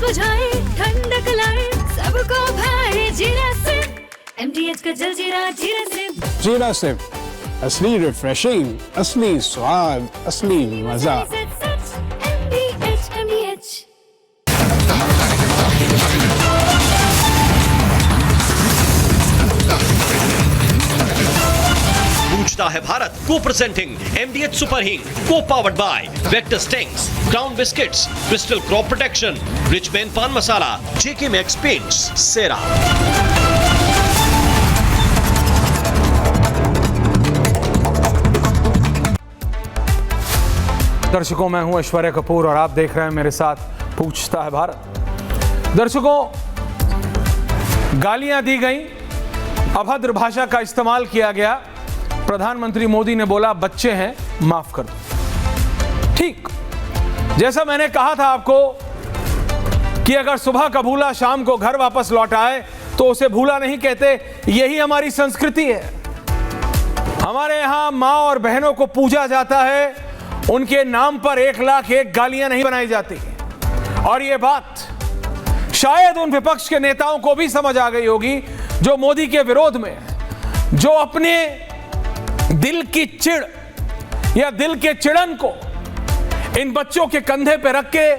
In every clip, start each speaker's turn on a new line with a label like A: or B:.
A: बुझाए, ठंडक लाए, सबको भाए जीरा सिप। MTH का जलजीरा जीरा सिप।
B: जीरा सिप, असली रिफ्रेशिंग, असली स्वाद, असली मजा।
A: MTH।
C: पूछता है भारत को प्रेजेंटिंग MDH सुपर हिंग को powered by vector stings, crown biscuits, crystal crop protection, rich main पान मसाला, JK मैक्स पेंट्स, सेरा।
D: दर्शकों, मैं हूं ऐश्वर्या कपूर और आप देख रहे हैं मेरे साथ पूछता है भारत। दर्शकों, गालियां दी गई, अभद्र भाषा का इस्तेमाल किया गया, प्रधानमंत्री मोदी ने बोला बच्चे हैं माफ कर दो। ठीक, जैसा मैंने कहा था आपको कि अगर सुबह का भूला शाम को घर वापस लौट आए तो उसे भूला नहीं कहते। यही हमारी संस्कृति है। हमारे यहां माँ और बहनों को पूजा जाता है, उनके नाम पर 1,00,001 गालियां नहीं बनाई जाती। और ये बात शायद उन विपक्ष के नेताओं को भी समझ आ गई होगी जो मोदी के विरोध में, जो अपने दिल की चिढ़ या दिल के चिड़न को इन बच्चों के कंधे पे रख के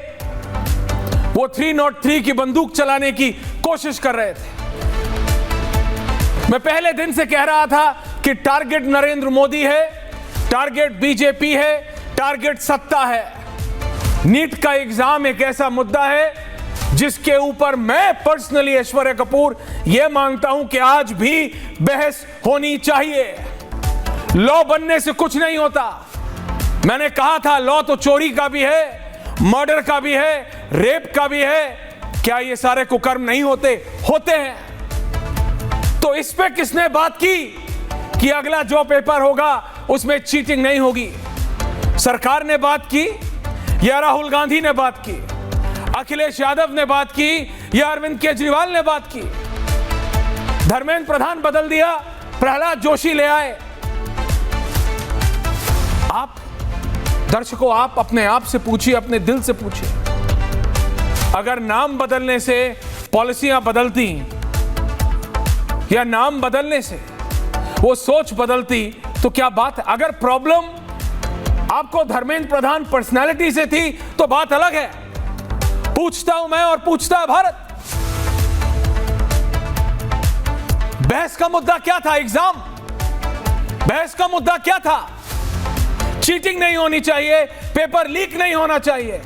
D: वो 303 की बंदूक चलाने की कोशिश कर रहे थे। मैं पहले दिन से कह रहा था कि टारगेट नरेंद्र मोदी है, टारगेट बीजेपी है, टारगेट सत्ता है। नीट का एग्जाम एक ऐसा मुद्दा है जिसके ऊपर मैं पर्सनली ऐश्वर्या कपूर यह मानता हूं कि आज भी बहस होनी चाहिए। लॉ बनने से कुछ नहीं होता। मैंने कहा था लॉ तो चोरी का भी है, मर्डर का भी है, रेप का भी है। क्या ये सारे कुकर्म नहीं होते? होते हैं। तो इस पे किसने बात की कि अगला जो पेपर होगा उसमें चीटिंग नहीं होगी? सरकार ने बात की या राहुल गांधी ने बात की? अखिलेश यादव ने बात की या अरविंद केजरीवाल ने बात की? धर्मेंद्र प्रधान बदल दिया, प्रहलाद जोशी ले आए। आप दर्शकों, आप अपने आप से पूछिए, अपने दिल से पूछिए, अगर नाम बदलने से पॉलिसियां बदलती या नाम बदलने से वो सोच बदलती तो क्या बात है? अगर प्रॉब्लम आपको धर्मेंद्र प्रधान पर्सनालिटी से थी तो बात अलग है। पूछता हूं मैं और पूछता है भारत, बहस का मुद्दा क्या था? एग्जाम। बहस का मुद्दा क्या था? चीटिंग नहीं होनी चाहिए, पेपर लीक नहीं होना चाहिए।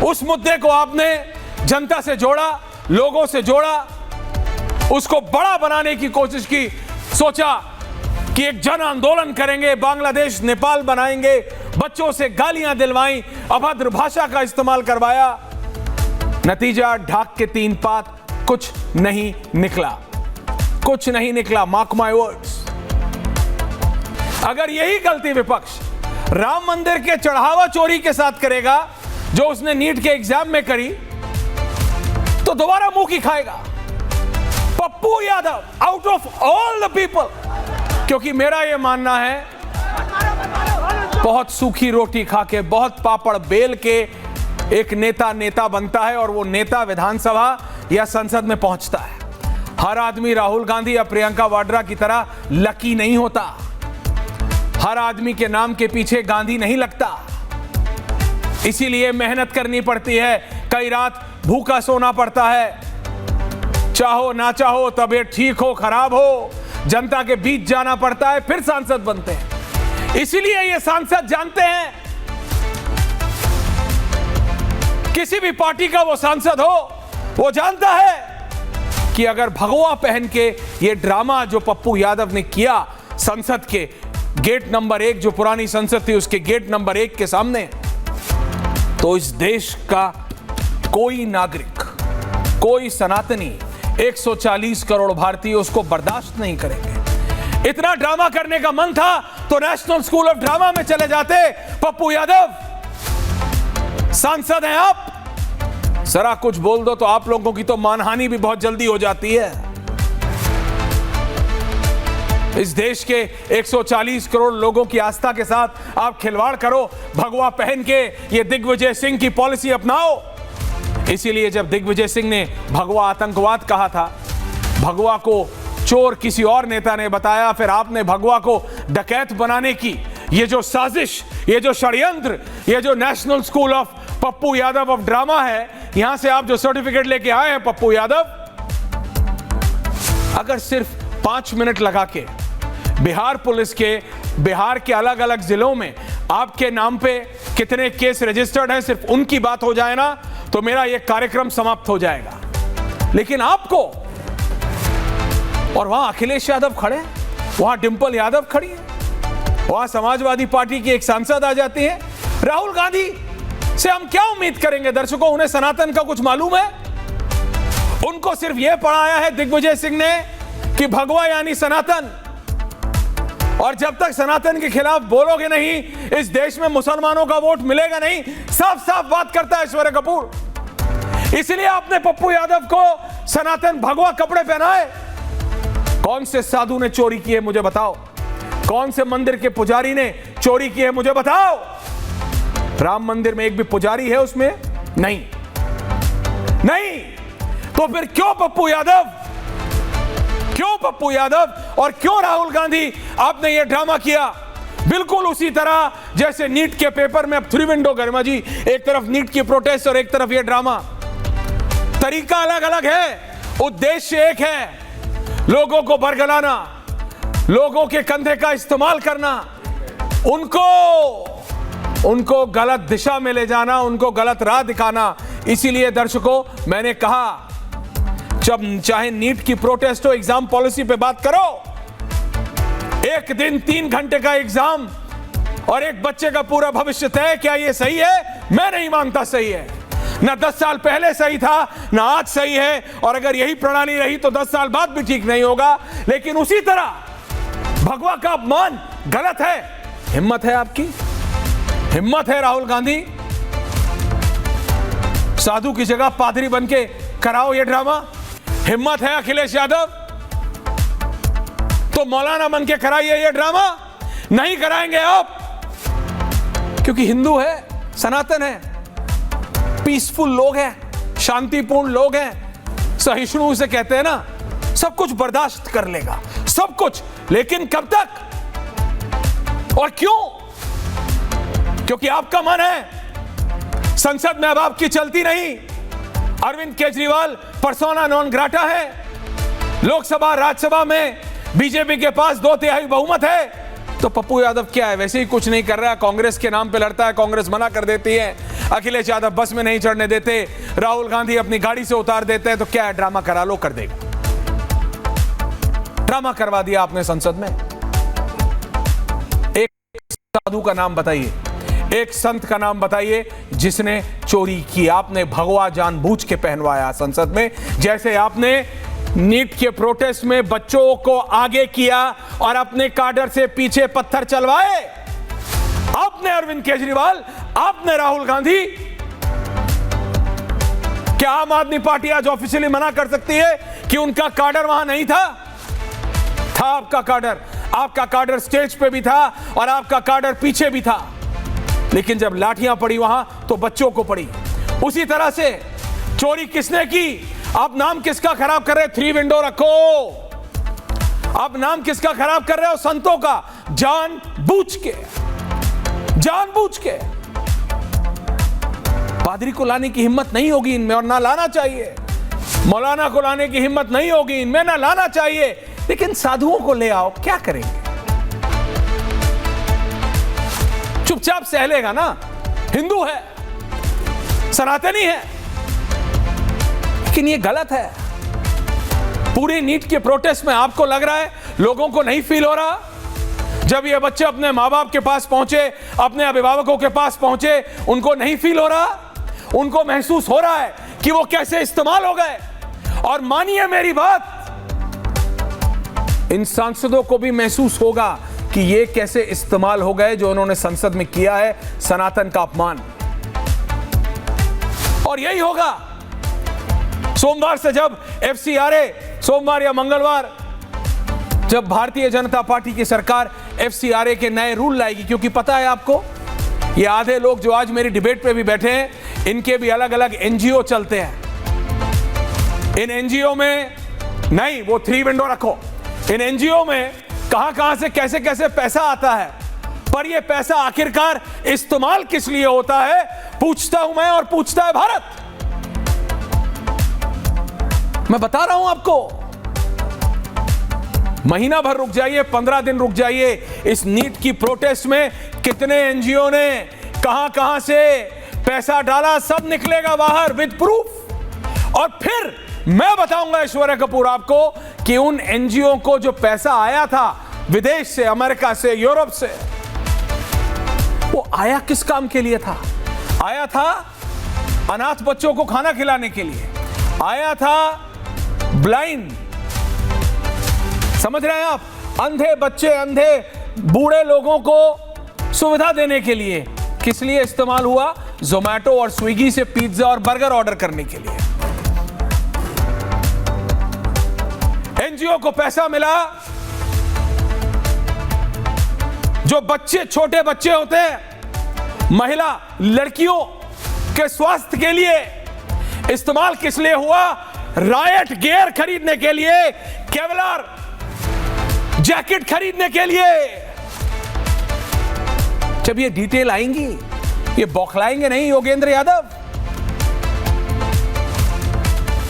D: उस मुद्दे को आपने जनता से जोड़ा, लोगों से जोड़ा, उसको बड़ा बनाने की कोशिश की। सोचा कि एक जन आंदोलन करेंगे, बांग्लादेश नेपाल बनाएंगे, बच्चों से गालियां दिलवाई, अभद्र भाषा का इस्तेमाल करवाया। नतीजा ढाक के 3 पात, कुछ नहीं निकला, कुछ नहीं निकला। Mark my words. अगर यही गलती विपक्ष राम मंदिर के चढ़ावा चोरी के साथ करेगा जो उसने नीट के एग्जाम में करी, तो दोबारा मुंह की खाएगा Pappu Yadav out of all the people. क्योंकि मेरा यह मानना है, बहुत सूखी रोटी खा के, बहुत पापड़ बेल के एक नेता बनता है और वो नेता विधानसभा या संसद में पहुंचता है। हर आदमी राहुल गांधी या प्रियंका वाड्रा की तरह लकी नहीं होता। हर आदमी के नाम के पीछे गांधी नहीं लगता। इसीलिए मेहनत करनी पड़ती है, कई रात भूखा सोना पड़ता है। चाहो ना चाहो, तबीयत ठीक हो खराब हो, जनता के बीच जाना पड़ता है, फिर सांसद बनते हैं। इसीलिए ये सांसद जानते हैं, किसी भी पार्टी का वो सांसद हो, वो जानता है कि अगर भगवा पहन के ये ड्रामा जो पप्पू यादव ने किया संसद के गेट नंबर 1, जो पुरानी संसद थी उसके गेट नंबर 1 के सामने, तो इस देश का कोई नागरिक, कोई सनातनी, 140 करोड़ भारतीय उसको बर्दाश्त नहीं करेंगे। इतना ड्रामा करने का मन था तो नेशनल स्कूल ऑफ ड्रामा में चले जाते। पप्पू यादव सांसद हैं आप, जरा कुछ बोल दो तो आप लोगों की तो मानहानि भी बहुत जल्दी हो जाती है। इस देश के 140 करोड़ लोगों की आस्था के साथ आप खिलवाड़ करो, भगवा पहन के ये दिग्विजय सिंह की पॉलिसी अपनाओ। इसीलिए जब दिग्विजय सिंह ने भगवा आतंकवाद कहा था, भगवा को चोर किसी और नेता ने बताया, फिर आपने भगवा को डकैत बनाने की ये जो साजिश, ये जो षड्यंत्र, ये जो national school of Pappu Yadav of drama है, यहां से आप जो सर्टिफिकेट लेके आए हैं पप्पू यादव, अगर सिर्फ 5 मिनट लगा के बिहार पुलिस के बिहार के अलग अलग जिलों में आपके नाम पे कितने केस रजिस्टर्ड हैं, सिर्फ उनकी बात हो जाए ना, तो मेरा यह कार्यक्रम समाप्त हो जाएगा। लेकिन आपको, और वहां अखिलेश यादव खड़े हैं, वहां डिंपल यादव खड़ी है, वहां समाजवादी पार्टी की एक सांसद आ जाती है। राहुल गांधी से हम क्या उम्मीद करेंगे? दर्शकों, उन्हें सनातन का कुछ मालूम है? उनको सिर्फ यह पढ़ाया है दिग्विजय सिंह ने कि भगवा यानी सनातन, और जब तक सनातन के खिलाफ बोलोगे नहीं, इस देश में मुसलमानों का वोट मिलेगा नहीं। साफ साफ बात करता है ऐश्वर्या कपूर। इसलिए आपने पप्पू यादव को सनातन भगवा कपड़े पहनाए। कौन से साधु ने चोरी की है मुझे बताओ? कौन से मंदिर के पुजारी ने चोरी की है मुझे बताओ? राम मंदिर में एक भी पुजारी है उसमें? नहीं। नहीं तो फिर क्यों पप्पू यादव, क्यों पप्पू यादव और क्यों राहुल गांधी आपने यह ड्रामा किया? बिल्कुल उसी तरह जैसे नीट के पेपर में अब 3 विंडो गरिमा जी, एक तरफ नीट की प्रोटेस्ट और एक तरफ यह ड्रामा। तरीका अलग अलग है, उद्देश्य एक है, लोगों को बरगलाना, लोगों के कंधे का इस्तेमाल करना, उनको गलत दिशा में ले जाना, उनको गलत राह दिखाना। इसीलिए दर्शकों, मैंने कहा जब चाहे नीट की प्रोटेस्ट हो, एग्जाम पॉलिसी पे बात करो। एक दिन 3 घंटे का एग्जाम और एक बच्चे का पूरा भविष्य तय, क्या यह सही है? मैं नहीं मानता सही है। ना 10 साल पहले सही था, ना आज सही है, और अगर यही प्रणाली रही तो 10 साल बाद भी ठीक नहीं होगा। लेकिन उसी तरह भगवा का अपमान गलत है। हिम्मत है आपकी, हिम्मत है राहुल गांधी, साधु की जगह पादरी बनके कराओ ये ड्रामा। हिम्मत है अखिलेश यादव, तो मौलाना बनके कराइए ये ड्रामा। नहीं कराएंगे आप, क्योंकि हिंदू है, सनातन है, पीसफुल लोग हैं, शांतिपूर्ण लोग हैं, सहिष्णु उसे कहते हैं ना, सब कुछ बर्दाश्त कर लेगा, सब कुछ। लेकिन कब तक और क्यों? क्योंकि आपका मन है संसद में अब आपकी चलती नहीं। Arvind Kejriwal persona non grata है। लोकसभा राज्यसभा में बीजेपी के पास 2/3 बहुमत है। तो पप्पू यादव क्या है? वैसे ही कुछ नहीं कर रहा है, कांग्रेस के नाम पे लड़ता है, कांग्रेस मना कर देती है, अखिलेश यादव बस में नहीं चढ़ने देते, राहुल गांधी अपनी गाड़ी से उतार देते हैं। तो क्या है? ड्रामा करा लो, कर देगा। ड्रामा करवा दिया आपने संसद में। एक साधु का नाम बताइए, एक संत का नाम बताइए जिसने चोरी की। आपने भगवा जानबूझ के पहनवाया संसद में, जैसे आपने नीट के प्रोटेस्ट में बच्चों को आगे किया और अपने काडर से पीछे पत्थर चलवाए। आपने अरविंद केजरीवाल, आपने राहुल गांधी। क्या आम आदमी पार्टी आज ऑफिशियली मना कर सकती है कि उनका काडर वहां नहीं था? था आपका काडर, आपका काडर स्टेज पे भी था और आपका काडर पीछे भी था। लेकिन जब लाठियां पड़ी वहां तो बच्चों को पड़ी। उसी तरह से चोरी किसने की? आप नाम किसका खराब कर रहे हो? 3 विंडो रखो। आप नाम किसका खराब कर रहे हो? संतों का, जानबूझ के, जानबूझ के। पादरी को लाने की हिम्मत नहीं होगी इनमें और ना लाना चाहिए। मौलाना को लाने की हिम्मत नहीं होगी इनमें, ना लाना चाहिए। लेकिन साधुओं को ले आओ, क्या करेंगे? चुपचाप सह लेगा ना, हिंदू है, सनातनी है। लेकिन ये गलत है। पूरी नीट के प्रोटेस्ट में आपको लग रहा है लोगों को नहीं फील हो रहा? जब ये बच्चे अपने माँ बाप के पास पहुंचे, अपने अभिभावकों के पास पहुंचे, उनको नहीं फील हो रहा? उनको महसूस हो रहा है कि वो कैसे इस्तेमाल हो गए? और मानिए मेरी बात, इन सांसदों को भी महसूस होगा कि ये कैसे इस्तेमाल हो गए जो उन्होंने संसद में किया है, सनातन का अपमान। और यही होगा सोमवार से, जब FCRA सोमवार या मंगलवार जब भारतीय जनता पार्टी की सरकार FCRA के नए रूल लाएगी, क्योंकि पता है आपको, ये आधे लोग जो आज मेरी डिबेट पे भी बैठे हैं, इनके भी अलग अलग NGO चलते हैं। इन NGO में नहीं, वो 3 विंडो रखो, इन NGO में कहां से कैसे कैसे पैसा आता है, पर ये पैसा आखिरकार इस्तेमाल किस लिए होता है, पूछता हूं मैं और पूछता है भारत। मैं बता रहा हूं आपको, महीना भर रुक जाइए, 15 दिन रुक जाइए, इस नीट की प्रोटेस्ट में कितने NGO ने कहां से पैसा डाला, सब निकलेगा बाहर विद प्रूफ। और फिर मैं बताऊंगा ऐश्वर्या कपूर आपको कि उन NGO को जो पैसा आया था विदेश से, अमेरिका से, यूरोप से, वो आया किस काम के लिए था? आया था अनाथ बच्चों को खाना खिलाने के लिए, आया था ब्लाइंड, समझ रहे हैं आप, अंधे बच्चे, अंधे बूढ़े लोगों को सुविधा देने के लिए। किस लिए इस्तेमाल हुआ? जोमैटो और स्विगी से पिज्जा और बर्गर ऑर्डर करने के लिए। NGO को पैसा मिला, जो बच्चे, छोटे बच्चे होते हैं, महिला लड़कियों के स्वास्थ्य के लिए इस्तेमाल किस लिए हुआ? रायट गियर खरीदने के लिए, केवलर जैकेट खरीदने के लिए। जब ये डिटेल आएंगी, ये बौखलाएंगे नहीं योगेंद्र यादव,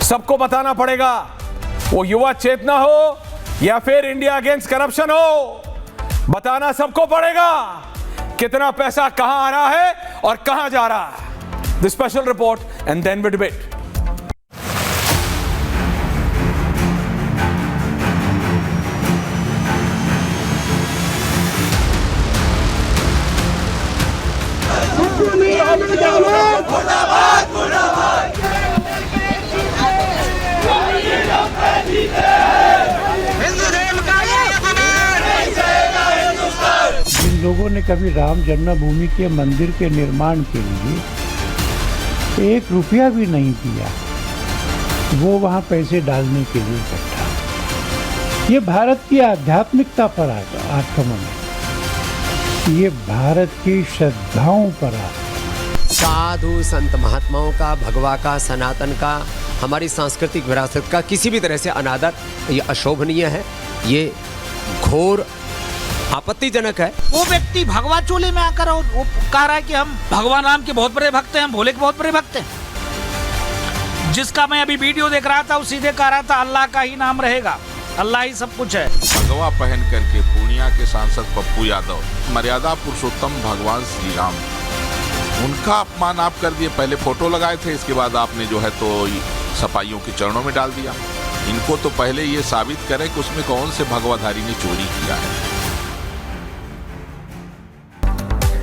D: सबको बताना पड़ेगा, वो युवा चेतना हो या फिर इंडिया अगेंस्ट करप्शन हो, बताना सबको पड़ेगा कितना पैसा कहां आ रहा है और कहां जा रहा है। The special report and then we debate.
E: जिन लोगों ने कभी राम जन्मभूमि के मंदिर के निर्माण के लिए 1 रुपया भी नहीं दिया, वो वहाँ पैसे डालने के लिए इकट्ठा। ये भारत की आध्यात्मिकता पर आक्रमण है, ये भारत की श्रद्धाओं पर आक्रमण।
F: साधु संत महात्माओं का, भगवा का, सनातन का, हमारी सांस्कृतिक विरासत का किसी भी तरह से अनादर, ये अशोभनीय है, ये घोर आपत्तिजनक है।
G: वो व्यक्ति भगवा चोले में आकर और वो कह रहा है कि हम भगवान राम के बहुत बड़े भक्त हैं, हम भोले के बहुत बड़े भक्त हैं। जिसका मैं अभी वीडियो देख रहा था, वो सीधे कह रहा था अल्लाह का ही नाम रहेगा, अल्लाह ही सब कुछ है।
H: भगवा पहन करके पूर्णिया के सांसद पप्पू यादव, मर्यादा पुरुषोत्तम भगवान श्री राम, उनका अपमान आप कर दिए। पहले फोटो लगाए थे, इसके बाद आपने जो है तो सपाइयों के चरणों में डाल दिया। इनको तो पहले ये साबित करें कि उसमें कौन से भगवाधारी ने चोरी किया है।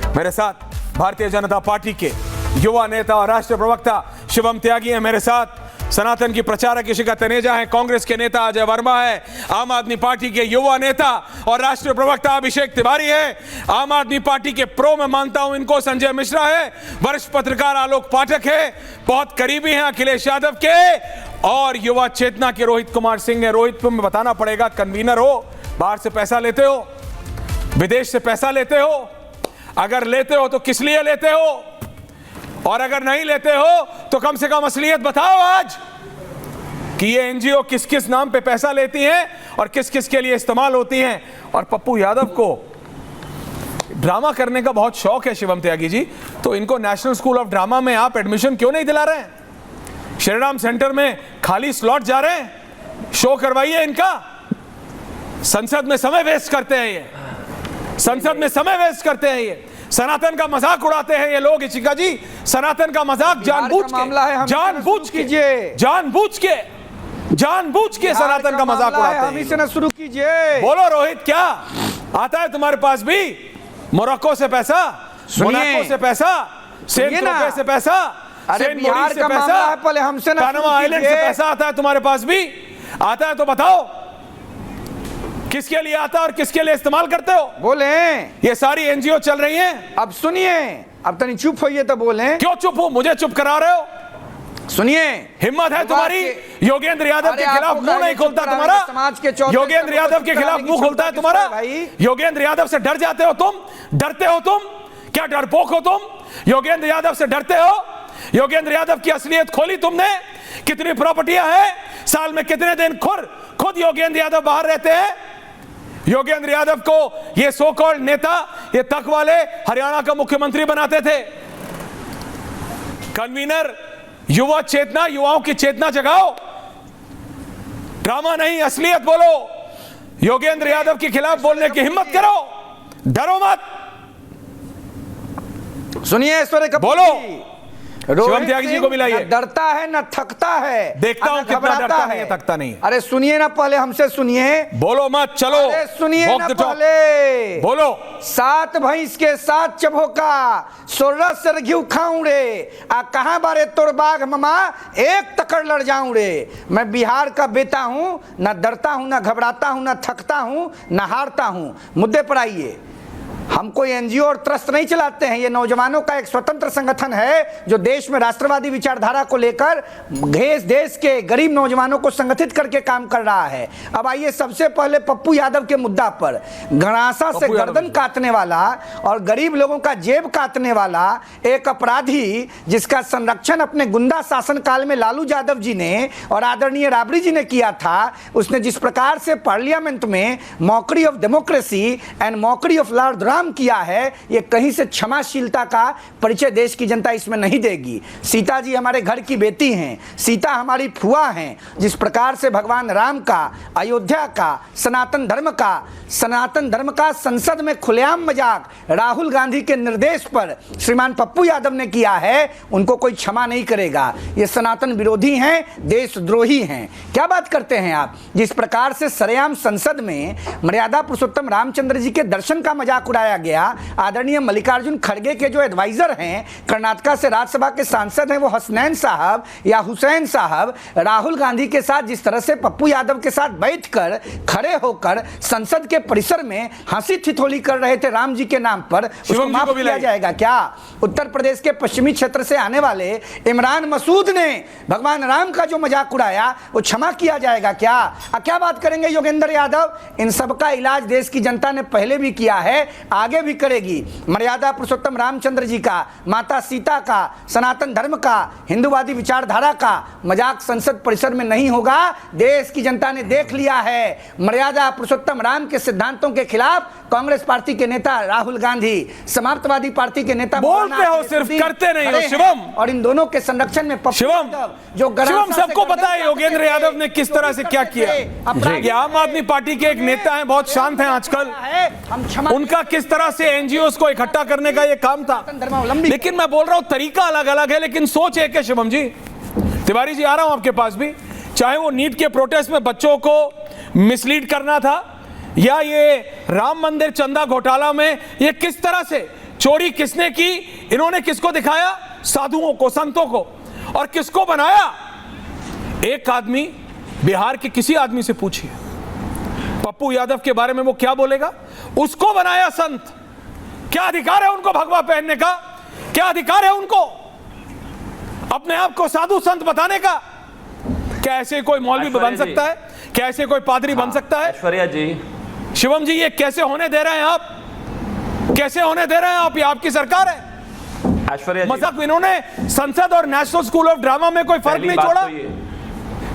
D: मेरे साथ भारतीय जनता पार्टी के युवा नेता और राष्ट्रीय प्रवक्ता शिवम त्यागी हैं, मेरे साथ सनातन की प्रचारक इशिका तनेजा है, कांग्रेस के नेता अजय वर्मा है, आम आदमी पार्टी के युवा नेता और राष्ट्रीय प्रवक्ता अभिषेक तिवारी है, आम आदमी पार्टी के प्रो में मानता हूं इनको संजय मिश्रा है, वरिष्ठ पत्रकार आलोक पाठक है, बहुत करीबी हैं अखिलेश यादव के, और युवा चेतना के रोहित कुमार सिंह है। रोहित तुम्हें बताना पड़ेगा, कन्वीनर हो, बाहर से पैसा लेते हो, विदेश से पैसा लेते हो, अगर लेते हो तो किस लिए लेते हो, और अगर नहीं लेते हो तो कम से कम असलियत बताओ आज कि ये NGO किस किस नाम पे पैसा लेती हैं और किस किस के लिए इस्तेमाल होती हैं। और पप्पू यादव को ड्रामा करने का बहुत शौक है शिवम त्यागी जी, तो इनको नेशनल स्कूल ऑफ ड्रामा में आप एडमिशन क्यों नहीं दिला रहे हैं? श्रीराम सेंटर में खाली स्लॉट जा रहे हैं, शो करवाइए इनका। संसद में समय वेस्ट करते हैं ये, संसद में समय वेस्ट करते हैं ये, सनातन का मजाक उड़ाते हैं ये लोग। इशिका जी, सनातन का मजाक जानबूझ के सनातन का मजाक उड़ाते हैं।
G: हम इसे न शुरू कीजिए।
D: बोलो रोहित, क्या आता है तुम्हारे पास भी? मोरक्को से पैसा, मोनाको से पैसा, सेंट ट्रोपे से पैसा, सेंट मोरिस से पैसा,
G: पहले हमसे न
D: पैनामा आइलैंड से पैसा आता है तुम्हारे पास भी? आता है तो बताओ किसके लिए आता है और किसके लिए इस्तेमाल करते हो?
G: बोले।
D: ये सारी NGO चल रही हैं।
G: अब सुनिए, अब तनी चुप होइए तो बोले।
D: क्यों चुप हो? मुझे चुप करा रहे हो?
I: सुनिए,
D: हिम्मत है तुम्हारी? योगेंद्र यादव के खिलाफ मुंह नहीं खोलता तुम्हारा?
I: समाज के
D: योगेंद्र यादव के खिलाफ मुंह खोलता है तुम्हारा? योगेंद्र यादव से डर जाते हो तुम? डरते हो तुम? क्या डरपोक हो तुम? योगेंद्र यादव से डरते हो? योगेंद्र यादव की असलियत खोली तुमने? कितनी प्रॉपर्टियां हैं, साल में कितने दिन खुद योगेंद्र यादव बाहर रहते हैं? योगेंद्र यादव को ये सो कॉल्ड नेता, ये तक वाले हरियाणा का मुख्यमंत्री बनाते थे। कन्वीनर, युवा चेतना, युवाओं की चेतना जगाओ, ड्रामा नहीं असलियत बोलो। योगेंद्र यादव के खिलाफ बोलने की हिम्मत करो, डरो मत।
I: सुनिए ऐश्वर्य कपूर
D: बोलो।
I: जी,
D: शिवम त्यागी जी को मिलाइए।
I: न डरता है न थकता है,
D: देखता हूं कितना डरता है, थकता नहीं।
I: अरे सुनिए ना, पहले हमसे सुनिए।
D: बोलो मत, चलो।
I: अरे सुनिए ना पहले।
D: बोलो।
I: 7 भैंस के 7 चबोका, 16 सर घिउ खाऊं रे, आ कहां बारे तोड़ बाघ ममा, एक तकड़ लड़ जाऊं रे। मैं बिहार का बेटा हूं, न डरता हूं, न घबराता हूं, न थकता हूं, न हारता हूं। मुद्दे पर आइए। हम कोई एनजीओ और ट्रस्ट नहीं चलाते हैं, ये नौजवानों का एक स्वतंत्र संगठन है जो देश में राष्ट्रवादी विचारधारा को लेकर देश के गरीब नौजवानों को संगठित करके काम कर रहा है। अब आइए सबसे पहले पप्पू यादव के मुद्दा पर। गणासा से गर्दन काटने वाला और गरीब लोगों का जेब काटने वाला एक अपराधी, जिसका संरक्षण अपने गुंडा शासन काल में लालू यादव जी ने और आदरणीय राबड़ी जी ने किया था, उसने जिस प्रकार से पार्लियामेंट में mockery of democracy and mockery of Lord Ram किया है, ये कहीं से क्षमाशीलता का परिचय देश की जनता इसमें नहीं देगी। सीता जी हमारे घर की बेटी हैं, सीता हमारी फुआ हैं। जिस प्रकार से भगवान राम का, अयोध्या का, सनातन धर्म का संसद में खुलेआम मजाक राहुल गांधी के निर्देश पर श्रीमान पप्पू यादव ने किया है, उनको कोई क्षमा नहीं करेगा। ये सनातन विरोधी हैं, देशद्रोही हैं। क्या बात करते हैं आप? जिस प्रकार से सरेआम संसद में मर्यादा पुरुषोत्तम रामचंद्र जी के दर्शन का मजाक उड़ाया गया। आदरणीय मल्लिकार्जुन खड़गे के जो एडवाइजर हैं, कर्नाटका से राज्यसभा के सांसद हैं, वो हसनैन साहब या हुसैन साहब, राहुल गांधी के साथ जिस तरह से पप्पू यादव के साथ बैठकर खड़े होकर संसद के परिसर में हंसी ठिठोली कर रहे थे राम जी के नाम पर, उसको माफ किया जाएगा क्या? उत्तर प्रदेश के पश्चिमी क्षेत्र से आने वाले इमरान मसूद ने भगवान राम का जो मजाक उड़ाया, वो क्षमा किया जाएगा क्या? क्या बात करेंगे योगेंद्र यादव? इन सबका इलाज देश की जनता ने पहले भी किया है, आगे भी करेगी। मर्यादा पुरुषोत्तम रामचंद्र जी का, माता सीता का, सनातन धर्म का, हिंदूवादी विचारधारा का मजाक संसद परिसर में नहीं होगा। देश की जनता ने देख लिया है। मर्यादा पुरुषोत्तम राम के सिद्धांतों के खिलाफ कांग्रेस पार्टी के नेता राहुल गांधी, समाजवादी पार्टी के नेता
D: बोलते हो, सिर्फ करते नहीं हो शिवम।
I: और इन दोनों के संरक्षण में
D: शिवम, शिवम सबको पता है योगेंद्र यादव ने किस तरह से क्या किया। ये आम आदमी पार्टी के एक नेता हैं, बहुत शांत हैं आजकल। उनका किस तरह से एनजीओ को इकट्ठा करने का ये काम था। लेकिन मैं बोल रहा हूं तरीका अलग अलग है, लेकिन सोच एक है। शिवम जी, तिवारी जी, आ रहा हूं आपके पास भी। चाहे वो नीट के प्रोटेस्ट में बच्चों को मिसलीड करना था, या ये राम मंदिर चंदा घोटाला में ये किस तरह से चोरी किसने की, इन्होंने किसको दिखाया? साधुओं को, संतों को। और किसको बनाया? एक आदमी, बिहार के किसी आदमी से पूछिए पप्पू यादव के बारे में वो क्या बोलेगा। उसको बनाया संत। क्या अधिकार है उनको भगवा पहनने का? क्या अधिकार है उनको अपने आप को साधु संत बताने का? क्या ऐसे कोई मौलवी बन सकता है? क्या ऐसे कोई पादरी बन सकता है?
J: ऐश्वर्या जी,
D: शिवम जी, ये कैसे होने दे रहे हैं आप? कैसे होने दे रहे हैं आप? ये आपकी सरकार है।
J: ऐश्वर्या जी,
D: मजाक इन्होंने संसद और नेशनल स्कूल ऑफ ड्रामा में कोई फर्क नहीं छोड़ा।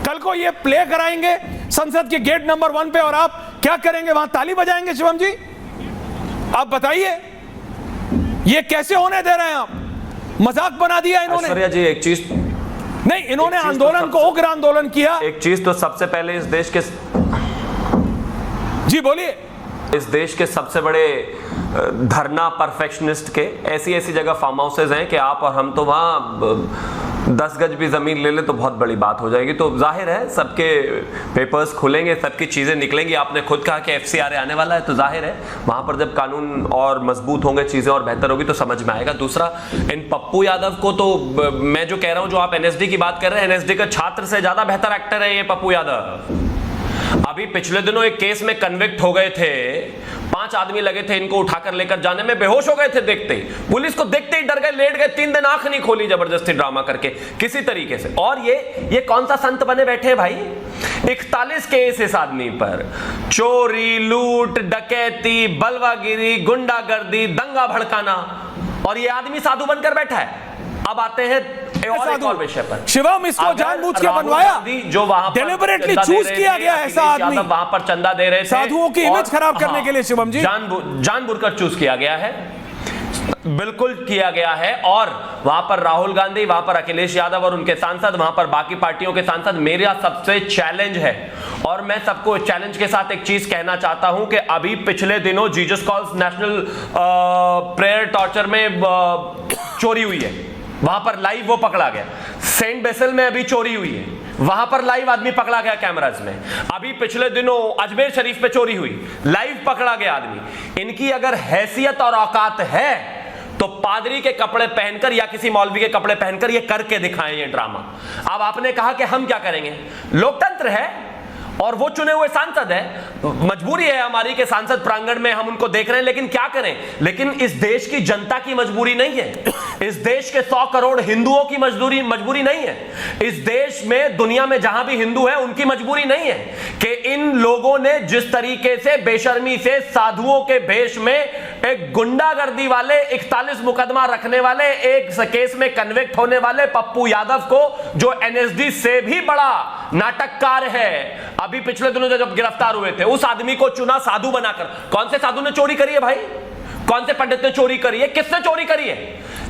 D: कल को ये प्ले कराएंगे संसद के गेट नंबर 1 पे, और आप क्या करेंगे? वहां ताली बजाएंगे? शिवम जी, आप बताइए, ये कैसे होने दे रहे हैं आप? मजाक बना दिया इन्होंने।
J: ऐश्वर्या जी, एक चीज
D: नहीं, इन्होंने आंदोलन को उग्र आंदोलन किया।
J: एक चीज तो सबसे पहले इस देश के,
D: जी बोलिए,
J: इस देश के सबसे बड़े धरना परफेक्शनिस्ट के ऐसी जगह फार्म हाउसेज हैं कि आप और हम तो वहां 10 गज भी जमीन ले ले तो बहुत बड़ी बात हो जाएगी। तो जाहिर है सबके पेपर्स खुलेंगे, सबकी चीजें निकलेंगी। आपने खुद कहा कि FCRA आने वाला है, तो जाहिर है वहां पर जब कानून और मजबूत होंगे, चीजें और बेहतर होगी, तो समझ में आएगा। दूसरा, इन पप्पू यादव को तो मैं जो कह रहा हूं, जो आप NSD की बात कर रहे हैं, NSD का छात्र से ज्यादा बेहतर एक्टर है ये पप्पू यादव। अभी पिछले दिनों एक केस में कन्विक्ट हो गए थे, 5 आदमी लगे थे इनको उठाकर लेकर जाने में, बेहोश हो गए थे देखते ही, पुलिस को देखते ही डर गए, लेट गए, 3 दिन आंख नहीं खोली जबरदस्ती ड्रामा करके किसी तरीके से। और ये कौन सा संत बने बैठे हैं भाई? 41 केस इस आदमी पर, चोरी, लूट, डकैती, बलवागिरी, गुंडागर्दी, दंगा भड़काना, और ये आदमी साधु बनकर बैठा है। अब आते हैं एक और विषय पर।
D: शिवम, इसको जानबूझ के बनवाया,
J: जो वहां पर
D: डेलिबरेटली चूज किया गया ऐसा आदमी,
J: वहां पर चंदा दे रहे थे,
D: साधुओं की इमेज खराब करने के लिए। शिवम जी,
J: जानबूझकर चूज किया गया है, बिल्कुल किया गया है। और वहां पर राहुल गांधी, वहां पर अखिलेश यादव और उनके सांसद, वहां पर बाकी पार्टियों के सांसद, मेरा सबसे चैलेंज है, और मैं सबको चैलेंज के साथ एक चीज कहना चाहता हूं कि अभी पिछले दिनों Jesus calls national prayer torture में चोरी हुई है, वहां पर लाइव वो पकड़ा गया। सेंट बेसिल में अभी चोरी हुई है, वहां पर लाइव आदमी पकड़ा गया कैमरास में। अभी पिछले दिनों अजमेर शरीफ पे चोरी हुई, लाइव पकड़ा गया आदमी। इनकी अगर हैसियत और औकात है तो पादरी के कपड़े पहनकर या किसी मौलवी के कपड़े पहनकर ये करके दिखाएं ये ड्रामा। अब आपने कहा कि हम क्या करेंगे, लोकतंत्र है और वो चुने हुए सांसद है, मजबूरी है हमारी के सांसद प्रांगण में हम उनको देख रहे हैं, लेकिन क्या करें। लेकिन इस देश की जनता की मजबूरी नहीं है, इस देश के 100 करोड़ हिंदुओं की मजबूरी नहीं है, इस देश में दुनिया में जहां भी हिंदू है उनकी मजबूरी नहीं है कि इन लोगों ने जिस तरीके से बेशर्मी से साधुओं के भेष में एक गुंडागर्दी वाले 41 मुकदमा रखने वाले, एक केस में कन्विक्ट होने वाले पप्पू यादव को, जो एनएसडी से भी बड़ा नाटककार है, अभी पिछले दिनों जब गिरफ्तार हुए थे, उस आदमी को चुना साधु बनाकर। कौन से साधु ने चोरी करी है भाई? कौन से पंडित ने चोरी करी है? किसने चोरी करी है?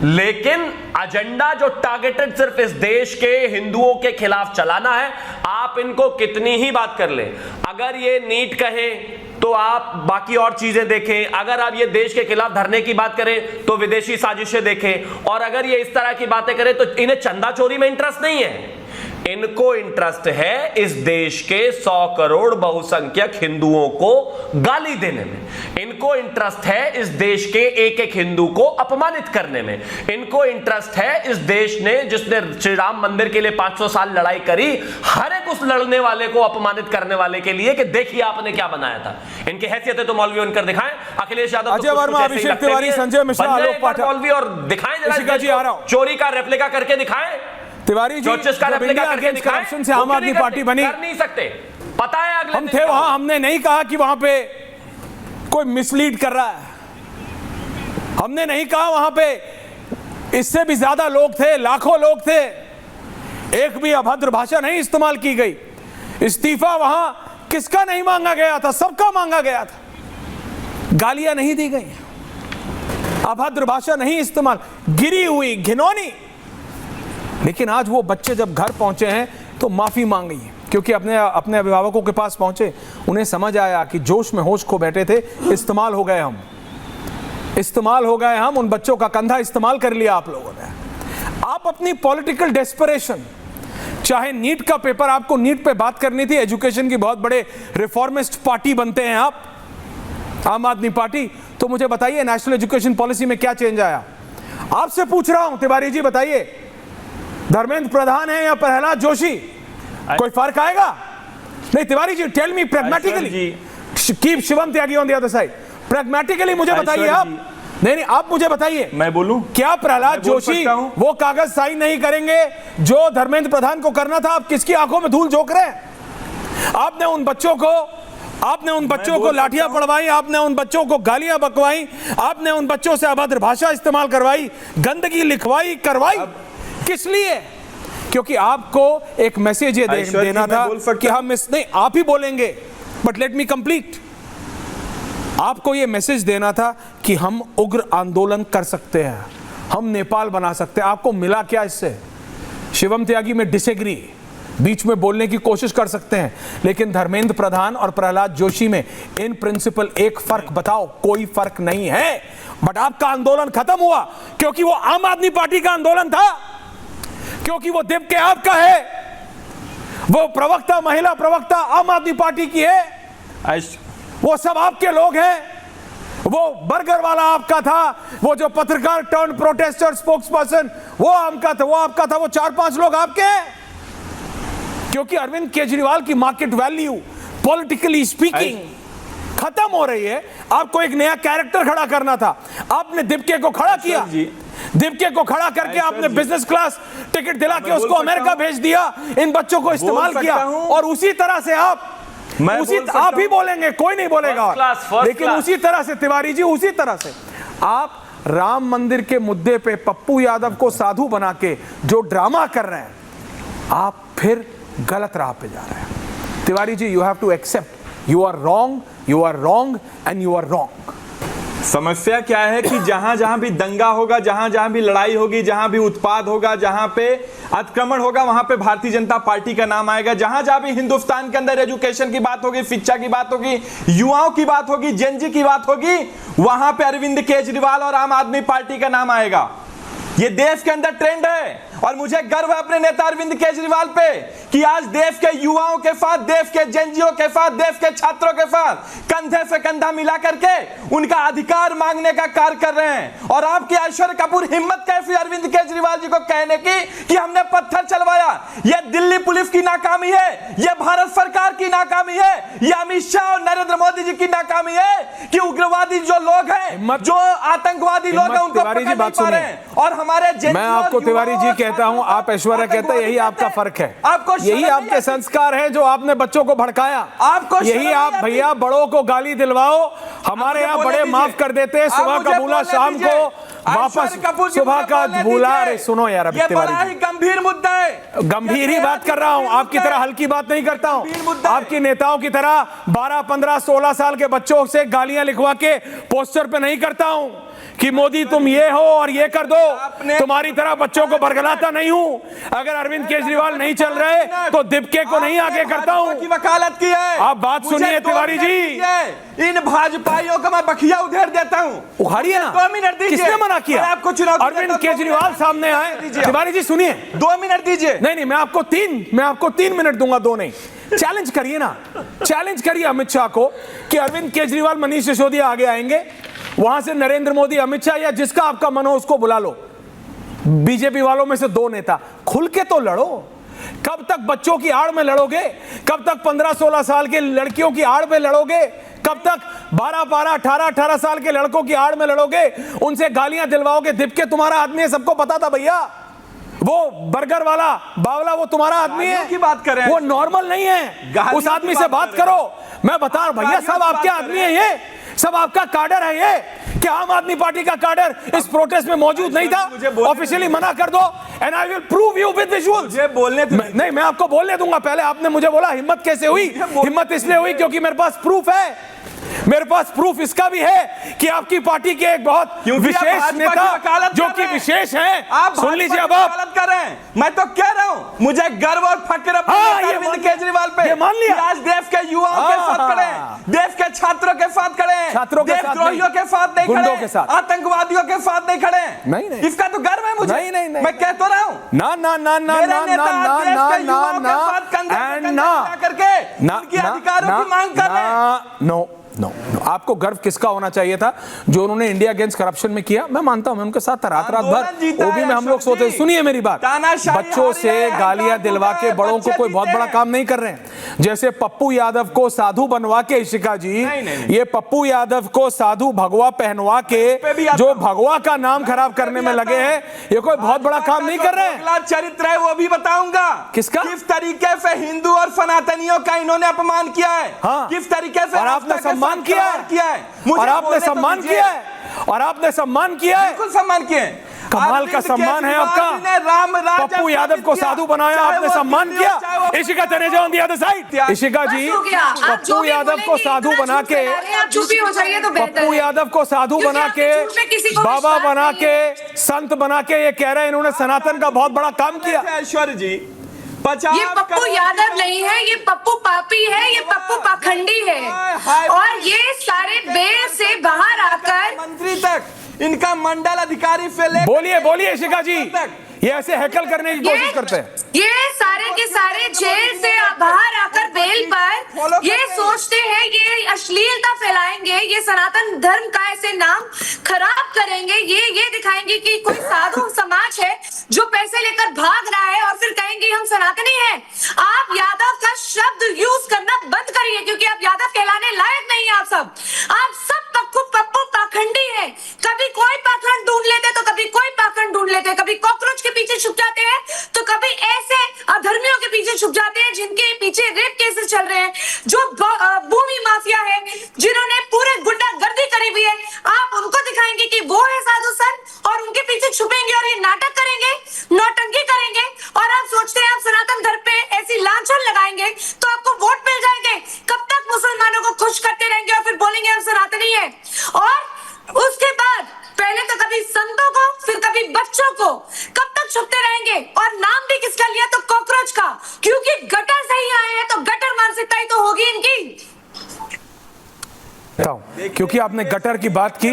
J: लेकिन एजेंडा जो टारगेटेड सिर्फ इस देश के हिंदुओं के खिलाफ चलाना है, आप इनको कितनी ही बात कर ले, अगर ये नीट कहें तो आप बाकी और चीजें देखें, अगर आप ये देश के खिलाफ धरने की बात करें तो विदेशी साजिशें देखें, और अगर ये इस तरह की बातें करें तो इन्हें चंदा चोरी में इंटरेस्ट नहीं है, इनको इंटरेस्ट है इस देश के 100 करोड़ बहुसंख्यक हिंदुओं को गाली देने में, इनको इंटरेस्ट है इस देश के एक एक हिंदू को अपमानित करने में, इनको इंटरेस्ट है इस देश ने जिसने श्री राम मंदिर के लिए 500 साल लड़ाई करी, हर एक उस लड़ने वाले को अपमानित करने वाले के लिए कि देखिए आपने क्या बनाया था। इनकी हैसियत है तो मौलवी बनकर दिखाएं। अखिलेश यादव,
D: अजय वर्मा, अभिषेक तिवारी, संजय मिश्रा, आलोक पाठक,
J: मौलवी और दिखाएं जरा, चोरी का रेप्लिका करके दिखाएं।
D: तिवारी जी, करप्शन से आम आदमी पार्टी बनी,
J: कर नहीं सकते, पता है अगले
D: हम थे वहां, हमने नहीं कहा कि वहां पे कोई मिसलीड कर रहा है, हमने नहीं कहा वहां पे इससे भी ज्यादा लोग थे, लाखों लोग थे, एक भी अभद्र भाषा नहीं इस्तेमाल की गई। इस्तीफा वहां किसका नहीं मांगा गया था? सबका मांगा गया था, गालियां नहीं दी गई, अभद्र भाषा नहीं इस्तेमाल, गिरी हुई घिनौनी। लेकिन आज वो बच्चे जब घर पहुंचे हैं तो माफी मांगी, क्योंकि अपने अभिभावकों के पास पहुंचे, उन्हें समझ आया कि जोश में होश खो बैठे थे, इस्तेमाल हो गए हम, उन बच्चों का कंधा इस्तेमाल कर लिया आप लोगों ने। आप अपनी पॉलिटिकल डेस्परेशन, चाहे नीट का पेपर, आपको नीट पे बात करनी थी, एजुकेशन की बहुत बड़े रिफॉर्मिस्ट पार्टी बनते हैं आप, आम आदमी पार्टी, तो मुझे बताइए नेशनल एजुकेशन पॉलिसी में क्या चेंज आया? आपसे पूछ रहा हूं तिवारी जी, बताइए, धर्मेंद्र प्रधान है या प्रहलाद जोशी, कोई फर्क आएगा? नहीं Tiwari ji, tell me pragmatically, keep Shivam Tyagi on the other side, pragmatically मुझे बताइए आप। नहीं, आप मुझे बताइए,
K: मैं बोलूं
D: क्या प्रहलाद जोशी वो कागज साइन नहीं करेंगे जो धर्मेंद्र प्रधान को करना था? आप किसकी आंखों में धूल झोंक रहे हैं? आपने उन बच्चों को लाठियां पड़वाई, आपने उन बच्चों को गालियां बकवाई, आपने उन बच्चों से अभद्र भाषा इस्तेमाल करवाई, गंदगी लिखवाई करवाई, किस लिए? क्योंकि आपको एक मैसेज ये देना था कि हम नहीं, आप ही बोलेंगे, बट लेट मी कंप्लीट। आपको ये मैसेज देना था कि हम उग्र आंदोलन कर सकते हैं, हम नेपाल बना सकते हैं। आपको मिला क्या इससे? शिवम त्यागी में डिसएग्री, बीच में बोलने की कोशिश कर सकते हैं, लेकिन धर्मेंद्र प्रधान और प्रहलाद जोशी में इन प्रिंसिपल एक फर्क बताओ, कोई फर्क नहीं है। बट आपका आंदोलन खत्म हुआ क्योंकि वो आम आदमी पार्टी का आंदोलन था, क्योंकि वो दिप के आपका है, वो प्रवक्ता, महिला प्रवक्ता आम आदमी पार्टी की है, वो सब आपके लोग हैं, वो बर्गर वाला आपका था, वो जो पत्रकार टर्न प्रोटेस्टर स्पोक्सपर्सन वो आपका था, वो 4-5 लोग आपके हैं। क्योंकि अरविंद केजरीवाल की मार्केट वैल्यू, पॉलिटिकली स्पीकिंग, खत्म हो रही है। आपको एक नया कैरेक्टर खड़ा करना था, आपने दीपके को खड़ा किया। दीपके को खड़ा करके आपने बिजनेस क्लास टिकट दिला के उसको अमेरिका भेज दिया, इन बच्चों को इस्तेमाल किया। और उसी तरह से आप ही बोलेंगे, कोई नहीं बोलेगा, लेकिन उसी तरह से तिवारी जी, उसी तरह से आप राम मंदिर के मुद्दे पे पप्पू यादव को साधु बना के जो ड्रामा कर रहे हैं, आप फिर गलत राह पे जा रहे हैं। Tiwari ji, you have to accept you are wrong and you are wrong.
K: समस्या क्या है कि जहां जहां भी दंगा होगा, जहां जहां भी लड़ाई होगी, जहां भी उत्पाद होगा, जहां पे अतिक्रमण होगा, वहां पे भारतीय जनता पार्टी का नाम आएगा। जहां जहां भी हिंदुस्तान के अंदर एजुकेशन की बात होगी, शिक्षा की बात होगी, युवाओं की बात होगी, जेनजी की बात होगी, वहां पे अरविंद केजरीवाल और आम आदमी पार्टी का नाम आएगा। ये देश के अंदर ट्रेंड है और मुझे गर्व है अपने नेता अरविंद केजरीवाल पे कि आज देश के युवाओं के साथ, देश के जेनजीओ के साथ, देश के छात्रों के साथ कंधे से कंधा मिला करके उनका अधिकार मांगने का कार्य कर रहे हैं। और आपकी ऐश्वर्य कपूर हिम्मत कैसी अरविंद केजरीवाल जी को कहने की कि हमने पत्थर चलवाया। ये दिल्ली पुलिस की नाकामी है, ये भारत सरकार की नाकामी है, ये अमित शाह और नरेंद्र मोदी जी की नाकामी है कि उग्रवादी जो लोग हैं, जो आतंकवादी लोग हैं, उनको पकड़ नहीं पा रहे हैं। और हमारे
D: मैं आपको तिवारी जी कहता हूं, आप ऐश्वर्या कहते हैं, यही आपका फर्क है।
I: आपको
D: यही आपके संस्कार हैं जो आपने बच्चों को भड़काया।
I: आपको
D: यही आप भैया बड़ों को गाली दिलवाओ, हमारे यहाँ बड़े माफ कर देते हैं, सुबह का भूला शाम को वापस, सुबह का भूला। अरे सुनो यार, अभी तिवारी
K: गंभीर मुद्दा है,
D: गंभीर ही बात कर रहा हूं, आपकी तरह हल्की बात नहीं करता हूं। आपकी नेताओं की तरह 12, 15, 16 साल के बच्चों से गालियां लिखवा के पोस्टर पे नहीं करता हूं कि मोदी तुम ये हो और ये कर दो। तुम्हारी तरह बच्चों को बरगलाता नहीं हूं। अगर अरविंद केजरीवाल नहीं चल रहे तो दीपके को नहीं आगे करता हूं
K: की वकालत की है।
D: आप बात सुनिए तिवारी जी,
K: इन भाजपाइयों को मैं बखिया उधेड़ देता हूं।
D: उखाड़िए ना,
K: 2 मिनट दीजिए।
D: किसने मना किया?
K: आपको चुनाव
D: अरविंद केजरीवाल सामने आए। तिवारी जी सुनिए,
K: 2 मिनट दीजिए।
D: नहीं, मैं आपको 3 मिनट दूंगा, 2 नहीं। चैलेंज करिए ना, चैलेंज करिए अमित शाह को कि अरविंद केजरीवाल, मनीष सिसोदिया आगे आएंगे, वहां से नरेंद्र मोदी, अमित शाह या जिसका आपका मन हो उसको बुला लो। बीजेपी वालों में से 2 नेता, खुल के तो लड़ो। कब तक बच्चों की आड़ में लड़ोगे? कब तक 15-16 साल के लड़कियों की आड़ में लड़ोगे? कब तक 12-12, 18-18 साल के लड़कों की आड़ में लड़ोगे? उनसे गालियां दिलवाओगे? दीपके तुम्हारा आदमी है, सबको पता था भैया। वो बर्गर वाला बावला वो तुम्हारा आदमी है
K: की बात कर रहे हैं,
D: वो नॉर्मल नहीं है। उस आदमी से बात करो। मैं बता रहा भैया, सब आपके आदमी है, ये सब आपका काडर है। ये क्या आम आदमी पार्टी का काडर इस प्रोटेस्ट में मौजूद नहीं था? ऑफिशियली मना कर दो and I will prove you with visuals.
K: बोलने
D: नहीं, मैं आपको बोलने दूंगा। पहले आपने मुझे बोला हिम्मत कैसे हुई? हिम्मत इसलिए हुई क्योंकि मेरे पास प्रूफ है। मेरे पास प्रूफ इसका भी है कि आपकी पार्टी के एक बहुत विशेष नेता जो कि विशेष हैं,
K: आप
D: सुन लीजिए। अब आप
K: गलत कर रहे हैं। मैं तो कह रहा हूं, मुझे गर्व और फक्र अरविंद केजरीवाल पे।
D: ये मान लिया।
K: आज देश के युवाओं के साथ खड़े हैं, देश के छात्रों के साथ खड़े हैं,
D: छात्रों के साथ,
K: देशद्रोहियों के साथ नहीं
D: गुंडों
K: खड़े,
D: के साथ,
K: आतंकवादियों के साथ नहीं खड़े।
D: नहीं,
K: इसका तो गर्व है मुझे।
D: नहीं,
K: मैं कह तो रहा हूं।
D: ना ना ना ना ना ना ना नो, आपको गर्व किसका होना चाहिए था? जो उन्होंने इंडिया अगेंस्ट करप्शन में किया। मैं मानता हूं, मैं उनके साथ था रात भर ओबी में हम लोग सोते। सुनिए मेरी बात, बच्चों से गालियां दिलवा के बड़ों को कोई बहुत बड़ा काम नहीं कर रहे हैं। जैसे पप्पू यादव को साधु बनवा के, इशिका जी, ये पप्पू यादव को साधु भगवा पहनवा के जो भगवा का नाम खराब करने में लगे हैं, ये कोई बहुत बड़ा काम नहीं कर रहे हैं।
K: चरित्र है वो भी बताऊंगा।
D: किसका?
K: किस तरीके से हिंदू और सनातनियों का इन्होंने अपमान किया है। किस तरीके से,
D: और आपने सम्मान किया है, और आपने सम्मान किया है, और आपने सम्मान किया है,
K: बिल्कुल सम्मान किया है।
D: कमाल का सम्मान है आपका। पप्पू यादव को साधु बनाया, आपने सम्मान किया। Ishika Taneja on the other side. Ishika ji, Pappu Yadav को साधु बना के, पप्पू यादव को साधु बना के, बाबा बना के, संत बना के, ये कह रहे हैं इन्होंने सनातन का बहुत बड़ा काम किया।
K: ऐश्वर्य जी,
L: ये पप्पू यादव नहीं है, ये पप्पू पापी है, ये पप्पू पाखंडी है। और ये सारे बेल से बाहर आकर
K: मंत्री तक इनका मंडल अधिकारी से ले।
D: बोलिए इशिका जी, ये ऐसे हैकल करने की कोशिश करते हैं।
L: ये सारे के सारे जेल से बाहर आकर बेल पर ये सोचते हैं ये अश्लीलता फैलाएंगे, ये सनातन धर्म का ऐसे नाम खराब करेंगे, ये दिखाएंगे कि कोई साधु समाज है जो पैसे लेकर भाग रहा है, और फिर कहेंगे हम सनातनी हैं। आप यादव का शब्द यूज करना बंद करिए, क्योंकि आप यादव कहलाने लायक नहीं है। आप सब जाते हैं तो कभी ऐसे अधर्मियों के पीछे छुप जाते हैं जिनके पीछे रेप केसेस चल रहे हैं, जो भूमि माफिया है, जिन्होंने पूरे गुंडागर्दी करी हुई है। आप उनको दिखाएंगे कि वो है साधु संत और उनके पीछे छुपेंगे और ये नाटक करेंगे, नौटंकी करेंगे, और आप सोचते हैं आप सनातन धर्म पे ऐसी लांछन लगाएंगे तो आपको वोट मिल जाएंगे। कब तक मुसलमानों को खुश करते रहेंगे और फिर बोलेंगे हम सनातनी है। और उसके बाद पहले तो कभी संतों को, फिर कभी बच्चों को, कब तक छुपते रहेंगे? और नाम भी किसका लिया? तो कॉकरोच का, क्योंकि गटर से ही आए हैं तो गटर मानसिकता ही तो होगी इनकी।
D: क्योंकि आपने गटर की बात की,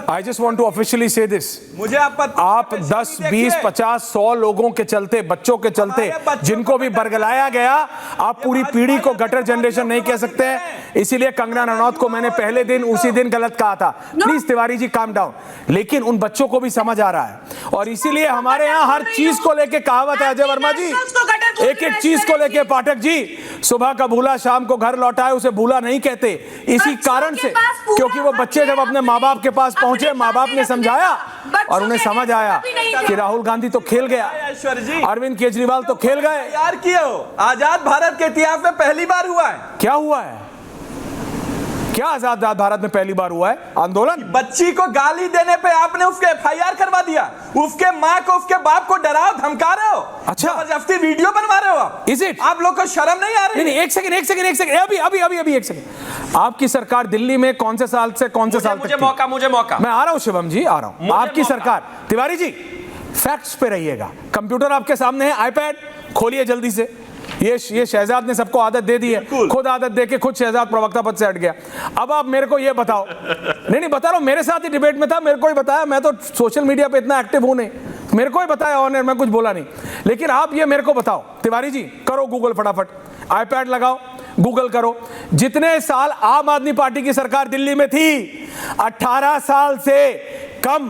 D: I just want to officially say this,
K: मुझे
D: आप 10, 20, 50, 100 लोगों के चलते, बच्चों के चलते, जिनको भी बरगलाया गया, आप पूरी पीढ़ी को गटर जनरेशन नहीं कह सकते हैं। इसीलिए कंगना रनौत को मैंने पहले दिन उसी दिन गलत कहा था। Please Tiwari ji calm down. लेकिन उन बच्चों को भी समझ आ रहा है और इसीलिए हमारे यहाँ हर चीज को लेके कहावत है अजय वर्मा जी, एक एक चीज को लेके। पाठक जी, सुबह का भूला शाम को घर लौटाए उसे भूला नहीं कहते। इसी कारण से, क्योंकि वो बच्चे जब अपने माँ बाप के पास पहुंचे, माँ बाप ने समझाया और उन्हें समझ आया कि राहुल गांधी तो खेल गया, अरविंद केजरीवाल तो खेल गए।
K: यार क्यों? आजाद भारत के इतिहास में पहली बार हुआ है।
D: क्या हुआ है? क्या आजाद भारत में पहली बार हुआ है? आंदोलन।
K: बच्ची को गाली देने पे आपने उसके FIR करवा दिया, उसके माँ को, उसके बाप को डराओ धमका रहे हो,
D: अच्छा
K: जबरदस्ती वीडियो बनवा रहे हो।
D: Is it?
K: आप लोग को शर्म नहीं आ रही?
D: नहीं, एक सेकंड अभी एक सेकंड। आपकी सरकार दिल्ली में कौन से साल से कौन से साल तक?
J: मुझे मौका
D: मैं आ रहा हूं शिवम जी, आ रहा हूं। आपकी सरकार, तिवारी जी फैक्ट्स पे रहिएगा। कंप्यूटर आपके सामने है, आईपैड खोलिए जल्दी से। ये शहजाद ने सबको आदत दे दी है, खुद आदत दे के खुद शहजाद प्रवक्ता पद से हट गया। अब आप मेरे को ये बताओ, नहीं बता रहा हूं, मेरे साथ ही डिबेट में था, मेरे को ही बताया, मैं तो सोशल मीडिया पे इतना एक्टिव हूं नहीं, मेरे को ही बताया ऑनर, मैं कुछ बोला नहीं। लेकिन आप ये मेरे को बताओ, तिवारी जी करो गूगल, फटाफट आईपैड लगाओ, गूगल करो, जितने साल आम आदमी पार्टी की सरकार दिल्ली में थी, 18 साल से कम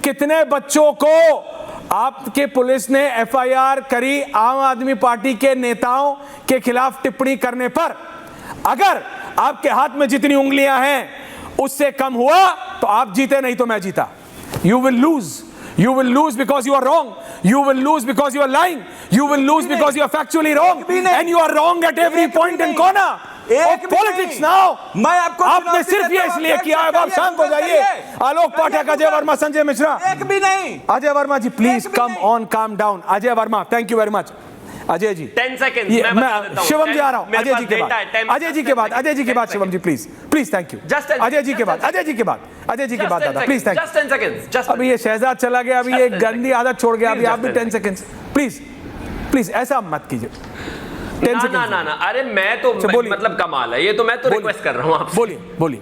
D: कितने बच्चों को आपके पुलिस ने FIR करी आम आदमी पार्टी के नेताओं के खिलाफ टिप्पणी करने पर? अगर आपके हाथ में जितनी उंगलियां हैं उससे कम हुआ तो आप जीते, नहीं तो मैं जीता। You will lose because you are wrong. You will lose because you are lying. You will lose because you are factually wrong. And you are wrong at every point and corner. Politics now.
K: मैं आपको,
D: आपने सिर्फ ये इसलिए किया है, आप शांत हो जाइए। आलोक पाठक, अजय वर्मा, संजय मिश्रा,
K: एक भी नहीं।
D: Ajay Verma ji please come on, calm down. Ajay Verma, thank you very much. Ajay ji
J: 10 second,
D: मैं शिवम जी आ रहा हूं, अजय जी के बाद, अजय जी के बाद शिवम जी please thank you. Ajay ji के बाद दादा please thank you.
J: Just 10 seconds.
D: अभी ये शहजाद चला गया, अभी ये गंदी आदत छोड़ गया, अभी आप भी 10 सेकंड्स प्लीज ऐसा मत कीजिए।
J: ना, अरे मैं तो मतलब कमाल है ये, तो मैं तो रिक्वेस्ट कर रहा हूं आपसे।
D: बोलिए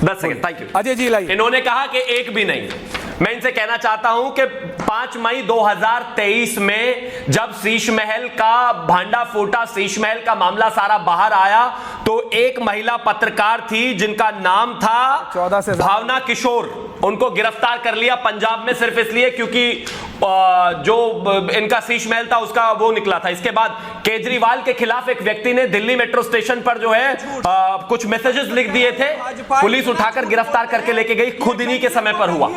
J: 10 second, thank you.
D: Ajay ji लाइए।
J: इन्होंने कहा कि एक भी नहीं। मैं इनसे कहना चाहता हूं कि 5 मई 2023 में जब शीश महल का भांडा फूटा, शीश महल का मामला सारा बाहर आया, तो एक महिला पत्रकार थी जिनका नाम था
D: 14 से
J: भावना किशोर, उनको गिरफ्तार कर लिया पंजाब में सिर्फ इसलिए क्योंकि जो इनका शीश महल था उसका वो निकला था। इसके बाद केजरीवाल के खिलाफ एक व्यक्ति ने दिल्ली मेट्रो स्टेशन पर जो है कुछ मैसेजेस लिख दिए थे, पुलिस उठाकर गिरफ्तार करके लेके गई, खुद इन्हीं के समय पर हुआ।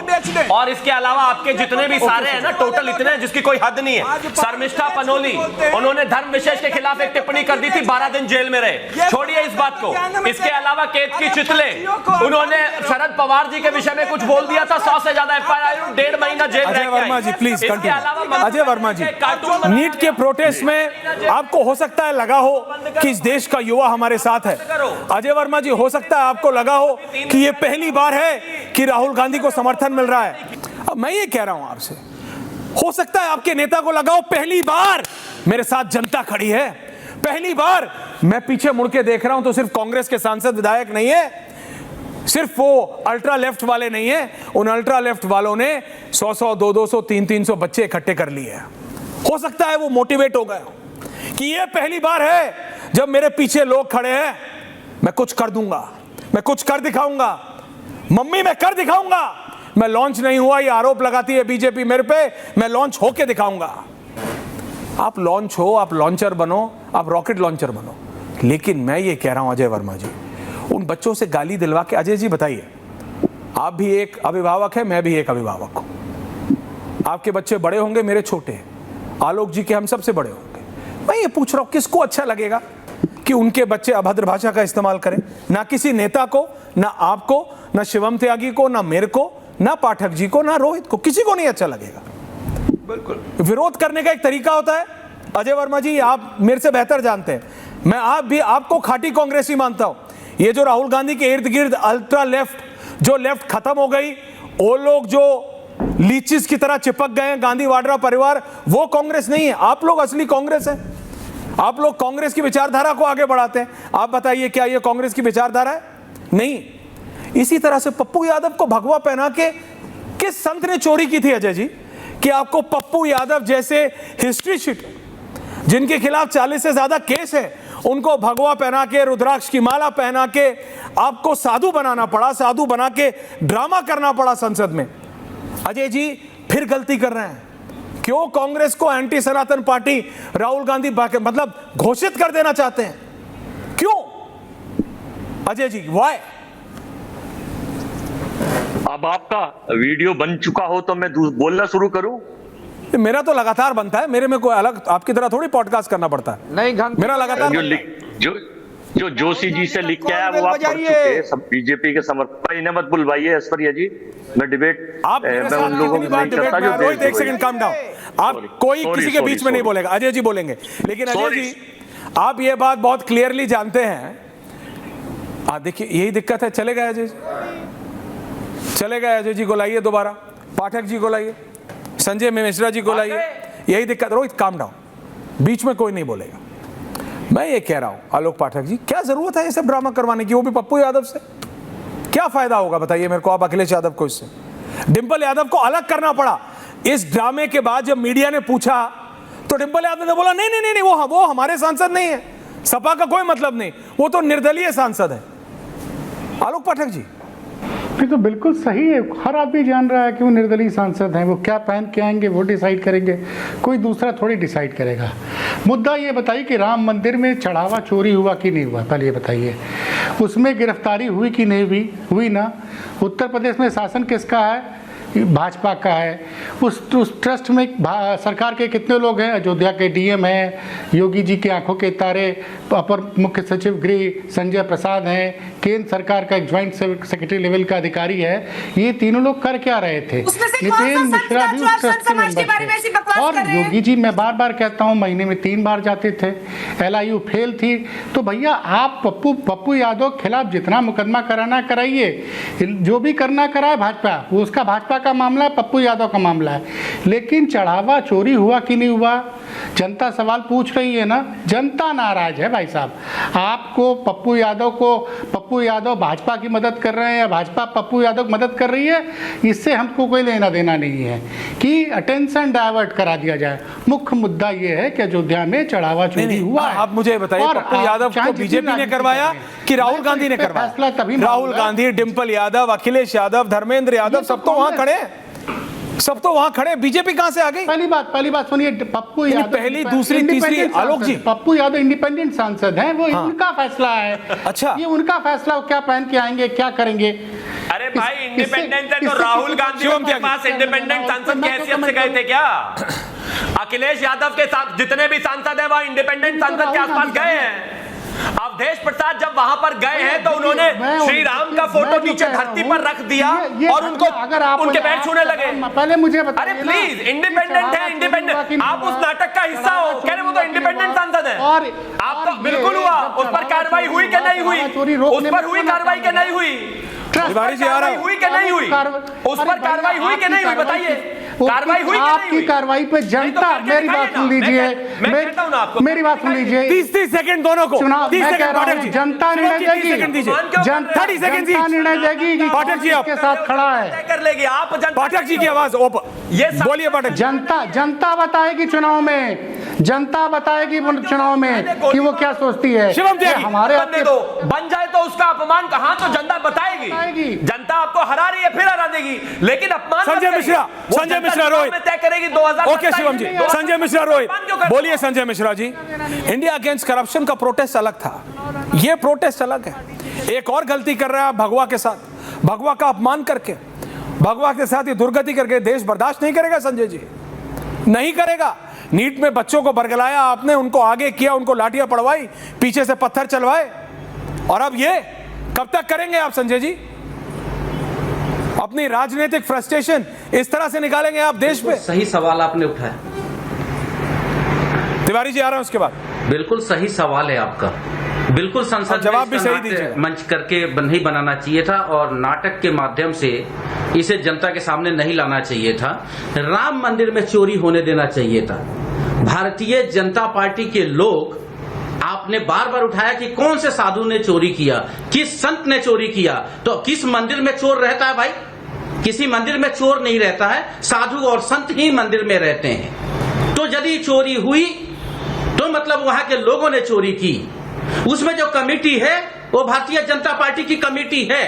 J: और इसके अलावा आपके जितने भी सारे हैं ना, टोटल इतने हैं जिसकी कोई हद नहीं है। शर्मिष्ठा पनोली, उन्होंने धर्म विशेष के खिलाफ एक टिप्पणी कर दी थी, 12 दिन जेल में रहे, छोड़िए इस बात को। इसके अलावा केतकी चितले, उन्होंने शरद पवार जी के विषय में कुछ बोल दिया था, 100 से ज्यादा FIR, 1.5 महीना जेल रह गए।
D: अजय वर्मा जी, नीट के प्रोटेस्ट में आपको हो सकता है लगा हो कि इस देश का युवा हमारे साथ है। अजय वर्मा जी, हो सकता है आपको लगा हो कि ये पहली बार है कि राहुल गांधी को समर्थन मिल रहा है। अब मैं ये कह रहा हूं आपसे, हो सकता है आपके नेता को लगा हो पहली बार मेरे साथ जनता खड़ी है, पहली बार। मैं पीछे मुड़ के देख रहा हूं तो सिर्फ कांग्रेस के सांसद विधायक नहीं है, सिर्फ वो अल्ट्रा लेफ्ट वाले नहीं है, उन अल्ट्रा लेफ्ट वालों ने 100-100, 200-200, 300-300 बच्चे इकट्ठे कर लिए हैं। हो सकता है वो मोटिवेट हो गए कि ये पहली बार है जब मेरे पीछे लोग खड़े हैं, मैं कुछ कर दूंगा, मैं कुछ कर दिखाऊंगा, मम्मी मैं कर दिखाऊंगा। मैं लॉन्च नहीं हुआ ये आरोप लगाती है बीजेपी मेरे पे, मैं लॉन्च होके दिखाऊंगा। आप लॉन्च हो, आप लॉन्चर बनो, आप रॉकेट लॉन्चर बनो, लेकिन मैं ये कह रहा हूं अजय वर्मा जी, उन बच्चों से गाली दिलवा के, अजय जी बताइए, आप भी एक अभिभावक है, मैं भी एक अभिभावक हूं, आपके बच्चे बड़े होंगे, मेरे छोटे हैं, आलोक जी के हम सबसे बड़े होंगे। मैं ये पूछ रहा हूं किसको अच्छा लगेगा कि उनके बच्चे अभद्र भाषा का इस्तेमाल करें? ना किसी नेता को, ना आपको, ना शिवम त्यागी को, ना मेरे को, ना पाठक जी को, ना रोहित को, किसी को नहीं अच्छा लगेगा। बिल्कुल विरोध करने का एक तरीका होता है। अजय वर्मा जी आप मेरे से बेहतर जानते हैं, मैं आपको खाटी कांग्रेसी मानता हूं। ये जो राहुल गांधी के इर्द गिर्द अल्ट्रा लेफ्ट, जो लेफ्ट खत्म हो गई, वो लोग जो लीचिस की तरह चिपक गए हैं, गांधी वाड्रा परिवार, वो कांग्रेस नहीं है। आप लोग असली कांग्रेस है। आप लोग कांग्रेस की विचारधारा को आगे बढ़ाते हैं। आप बताइए क्या ये कांग्रेस की विचारधारा है? नहीं। इसी तरह से पप्पू यादव को भगवा पहना के किस संत ने चोरी की थी अजय जी, कि आपको पप्पू यादव जैसे हिस्ट्री शीट जिनके खिलाफ 40 से ज्यादा केस है, उनको भगवा पहना के, रुद्राक्ष की माला पहना के आपको साधु बनाना पड़ा, साधु बना के ड्रामा करना पड़ा संसद में। अजय जी फिर गलती कर रहे हैं। क्यों कांग्रेस को एंटी सनातन पार्टी राहुल गांधी मतलब घोषित कर देना चाहते हैं? क्यों अजय जी, वाई?
M: अब आपका वीडियो बन चुका हो तो मैं बोलना शुरू करूं?
D: मेरा तो लगातार बनता है, मेरे में कोई अलग आपकी तरह थोड़ी पॉडकास्ट करना पड़ता है।
I: नहीं,
D: मेरा लगातार
M: जो जोशी जी से लिख के आया वो आप पढ़ चुके, सब बीजेपी के समर्थक। इन्हें मत बुलवाइए ऐश्वर्या जी, मैं डिबेट
D: आप
M: मैं उन लोगों को नहीं करता जो
D: रोहित एक सेकंड काम डाउन, आप कोई किसी के बीच में नहीं बोलेगा। अजय जी बोलेंगे, लेकिन अजय जी आप ये बात बहुत क्लियरली जानते हैं। देखिए यही दिक्कत है। चले गए अजय जी, चले गए। अजय जी को लाइए दोबारा, पाठक जी को लाइए, संजय मिश्रा जी को लाइए। यही दिक्कत। रोहित काम डाउन, बीच में कोई नहीं बोलेगा। मैं ये कह रहा हूं आलोक पाठक जी, क्या जरूरत है ये सब ड्रामा करवाने की, वो भी पप्पू यादव से? क्या फायदा होगा बताइए मेरे को आप अखिलेश यादव को इससे? डिंपल यादव को अलग करना पड़ा इस ड्रामे के बाद। जब मीडिया ने पूछा तो डिंपल यादव ने बोला नहीं नहीं नहीं, वो हमारे सांसद नहीं है, सपा का कोई मतलब नहीं, वो तो निर्दलीय सांसद है। आलोक पाठक जी
E: ये तो बिल्कुल सही है। हर आदमी जान रहा है कि वो निर्दलीय सांसद हैं। वो क्या पहन के आएंगे वो डिसाइड करेंगे, कोई दूसरा थोड़ी डिसाइड करेगा। मुद्दा ये बताइए कि राम मंदिर में चढ़ावा चोरी हुआ कि नहीं हुआ, पहले ये बताइए। उसमें गिरफ्तारी हुई कि नहीं हुई ना? उत्तर प्रदेश में शासन किसका है? भाजपा का है। उस ट्रस्ट में सरकार के कितने लोग हैं? अयोध्या के डीएम हैं, योगी जी की आंखों के तारे अपर मुख्य सचिव गृह संजय प्रसाद हैं, केंद्र सरकार का एक ज्वाइंट सेक्रेटरी लेवल का अधिकारी है। ये तीनों लोग कर क्या रहे थे? नितिन मिश्रा भी उस ट्रस्ट के मेंबर थे। और योगी जी, मैं बार बार कहता हूँ, महीने में 3 बार जाते थे। LIU फेल थी। तो भैया आप पप्पू यादव के खिलाफ जितना मुकदमा कराना कराइए, जो भी करना कराए भाजपा, वो उसका भाजपा का मामला है, पप्पू यादव का मामला है। लेकिन चढ़ावा चोरी हुआ कि नहीं हुआ, जनता सवाल पूछ रही है ना। जनता नाराज है भाई साहब। आपको पप्पू यादव भाजपा की मदद कर रहे हैं या भाजपा पप्पू यादव की मदद कर रही है, इससे हमको कोई लेना देना नहीं है। कि अटेंशन डाइवर्ट करा दिया जाए। मुख्य मुद्दा यह है कि अयोध्या में चढ़ावा चोरी हुआ है।
D: आप मुझे बताइए, पप्पू यादव को बीजेपी ने करवाया कि राहुल गांधी ने करवाया?
E: फैसला तभी
D: राहुल गांधी, डिंपल यादव, अखिलेश यादव, धर्मेंद्र यादव, सब तो वहां खड़े हैं, सब तो वहां खड़े। बीजेपी कहां से आ गई?
E: पहली बात सुनिए, पप्पू यादव
D: पहली दूसरी तीसरी, आलोक जी,
E: पप्पू यादव इंडिपेंडेंट सांसद हैं, वो उनका फैसला है।
D: अच्छा,
E: ये उनका फैसला, वो क्या पहन के आएंगे, क्या करेंगे।
J: अरे भाई इंडिपेंडेंट है तो राहुल गांधी के पास इंडिपेंडेंट सांसद की हैसियत से गए थे क्या? अखिलेश यादव के साथ जितने भी सांसद हैं वह इंडिपेंडेंट सांसद के आसपास गए हैं। अवधेश प्रसाद जब वहां पर गए हैं तो उन्होंने श्री राम का फोटो नीचे धरती पर रख दिया और उनको उनके पैर छूने लगे।
E: पहले मुझे बताइए,
J: अरे प्लीज, इंडिपेंडेंट है, इंडिपेंडेंट, आप उस नाटक का हिस्सा हो। कह रहे वो तो इंडिपेंडेंट सांसद है। और आपका बिल्कुल हुआ। उस पर कार्रवाई हुई कि नहीं हुई? उस पर हुई कार्रवाई कि नहीं हुई? कार्रवाई हुई कि नहीं हुई? उस पर कार्रवाई हुई कि नहीं हुई? बताइए, कार्रवाई हुई कि नहीं हुई?
E: आपकी कार्रवाई पे जनता, मेरी बात सुन लीजिए, मेरी बात सुन लीजिए।
D: 30 सेकंड दोनों को, 30 सेकंड
E: जनता निर्णय देगी, जनता निर्णय देगी कि
D: पाठक जी
E: आपके साथ खड़ा है।
J: कर लेगी आप।
D: पाठक जी की आवाज ये बोलिए। पाठक,
E: जनता बताएगी चुनाव में, जनता बताएगी चुनाव में कि वो क्या सोचती है।
D: शिवम त्यागी,
E: हमारे
J: बन जाए तो उसका अपमान कहां, तो जनता बताएगी। जनता आपको हरा रही है, फिर हरा देगी, लेकिन अपमान
D: संजय मिश्रा रोहित
J: तय करेगी 2000।
D: ओके शिवम जी, संजय मिश्रा रोहित बोलिए। Sanjay Mishra ji, India against corruption का प्रोटेस्ट अलग था, ये प्रोटेस्ट अलग है। एक और गलती कर रहा है भगवा के साथ, भगवा का अपमान करके, भगवा के साथ ये दुर्गति करके। देश बर्दाश्त नहीं करेगा संजय जी, नहीं करेगा। नीट में बच्चों को बरगलाया आपने, उनको आगे किया, उनको लाठियां पड़वाई, पीछे से पत्थर चलवाए, और अब ये कब तक करेंगे आप संजय जी? अपनी राजनीतिक फ्रस्ट्रेशन इस तरह से निकालेंगे आप देश पे?
N: सही सवाल आपने उठाया।
D: तिवारी जी आ रहे हैं उसके बाद।
N: बिल्कुल सही सवाल है आपका। बिल्कुल संसद
D: जवाब भी सही दीजिए।
N: मंच करके नहीं बनाना चाहिए था और नाटक के माध्यम से इसे जनता के सामने नहीं लाना चाहिए था। राम मंदिर में चोरी होने देना चाहिए था। भारतीय जनता पार्टी के लोग, आपने बार बार उठाया कि कौन से साधु ने चोरी किया, किस संत ने चोरी किया, तो किस मंदिर में चोर रहता है भाई? किसी मंदिर में चोर नहीं रहता है, साधु और संत ही मंदिर में रहते हैं। तो यदि चोरी हुई तो मतलब वहां के लोगों ने चोरी की, उसमें जो कमेटी है वो भारतीय जनता पार्टी की कमेटी है।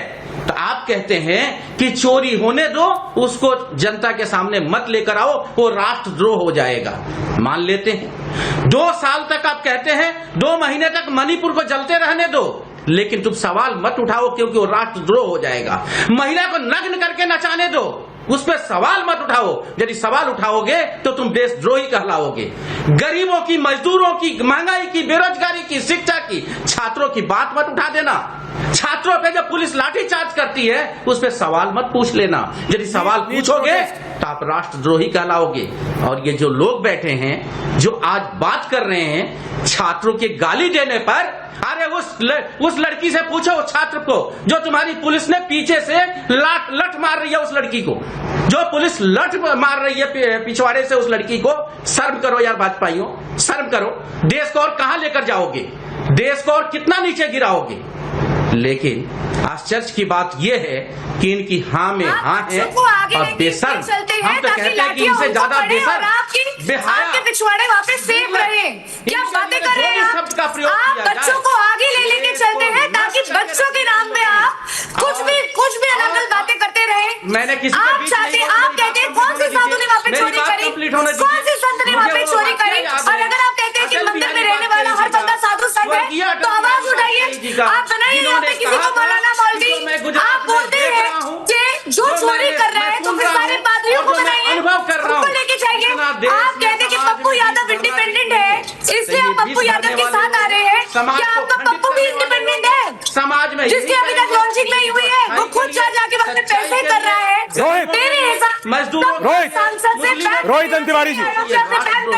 N: तो आप कहते हैं कि चोरी होने दो, उसको जनता के सामने मत लेकर आओ, वो राष्ट्रद्रोह हो जाएगा। मान लेते हैं 2 साल तक आप कहते हैं, 2 महीने तक मणिपुर को जलते रहने दो, लेकिन तुम सवाल मत उठाओ क्योंकि वो राष्ट्रद्रोह हो जाएगा। महिला को नग्न करके नचाने दो, उस पर सवाल मत उठाओ, यदि सवाल उठाओगे तो तुम देशद्रोही कहलाओगे। गरीबों की, मजदूरों की, महंगाई की, बेरोजगारी की, शिक्षा की, छात्रों की बात मत उठा देना। छात्रों पे जब पुलिस लाठीचार्ज करती है उस पर सवाल मत पूछ लेना, यदि सवाल पूछोगे तो आप राष्ट्रद्रोही कहलाओगे। और ये जो लोग बैठे हैं जो आज बात कर रहे हैं छात्रों के गाली देने पर, अरे उस लड़की से पूछो, उस छात्र को जो तुम्हारी पुलिस ने पीछे से लठ मार रही है, उस लड़की को जो पुलिस लठ मार रही है पिछवाड़े से, उस लड़की को शर्म करो यार भाजपाइयों, शर्म करो। देश को और कहां लेकर जाओगे, देश को और कितना नीचे गिराओगे? लेकिन आश्चर्य की बात यह है कि इनकी हाँ में हाँ है और बेशर्म, हम तो कहते हैं कि इनसे ज्यादा बेशर्म,
L: आपके पिछवाड़े वहाँ पे सेफ रहे। क्या बातें कर रहे हैं आप? बच्चों को आगे ले लेके चलते हैं ताकि बच्चों के नाम पे आप कुछ भी अलग बातें करते रहे।
N: मैंने किसी
L: आप चाहते, आप कहते हैं कौन से साधु ने वहाँ पे चोरी करी, कौन से संत ने वहाँ पे चोरी करी? और अगर आप कहते हैं कि मंदिर में रहने वाला हर बंदा साधु संत है तो आवाज उठाइए। आप बनाइए यहाँ पे किसी को मौलाना मौलवी। आप बोलते हैं कि जो चोरी कर रहे हैं तो फिर सारे पादरियों को बनाइए, उनको लेके जाइए। आप कहते हैं कि पप्पू यादव इंडिपेंडेंट है, इसलिए आप पप्पू यादव के साथ आ रहे हैं। क्या आपका पप्पू भी इंडिपेंडेंट है?
N: समाज में
L: जिसकी अभी तक लॉन्चिंग नहीं हुई है, वो खुद जाके वहाँ पे पैसे कर रहा है। मेरे हिसाब
D: मजदूर रोहित तिवारी जी,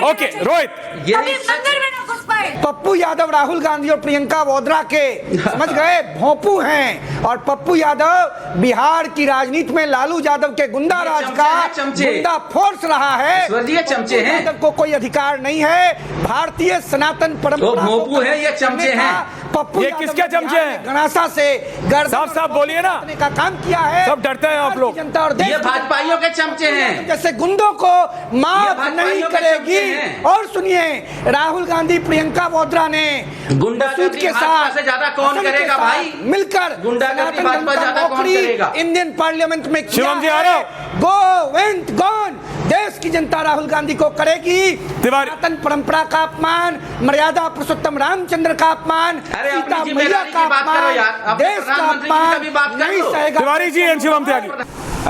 D: ओके रोहित,
L: यही मंदिर में ना घुस पाए।
I: पप्पू यादव राहुल गांधी और प्रियंका वाड्रा के समझ गए भोंपू हैं, और पप्पू यादव बिहार की राजनीति में लालू यादव के गुंडा राज का गुंडा फोर्स रहा है।
N: ये चमचे हैं,
I: यादव को कोई अधिकार नहीं है भारतीय सनातन परंपरा।
N: भोंपू है, ये चमचे हैं।
I: पप्पू
D: ये किसके चमचे हैं?
I: गणासा से
D: साफ बोलिए ना,
I: का काम किया है।
D: सब डरते हैं आप लोग।
I: जनता और देश
N: ये भाजपाइयों के चमचे हैं,
I: जैसे गुंडों को माफ नहीं करेगी। और सुनिए, राहुल गांधी प्रियंका वाड्रा ने
N: गुंडागर्दी भाजपा से ज्यादा कौन करेगा भाई?
I: मिलकर
N: गुंडागर्दी भाजपा ज्यादा कौन करेगा?
I: इंडियन पार्लियामेंट में
D: शिवम जी आ रहे हो?
I: Go went gone. देश की जनता राहुल गांधी को करेगी सनातन परंपरा का अपमान, मर्यादा पुरुषोत्तम रामचंद्र का अपमान, सीता मैया का अपमान, देश का अपमान नहीं सहेगा।
D: तिवारी जी एंड शिवम त्यागी।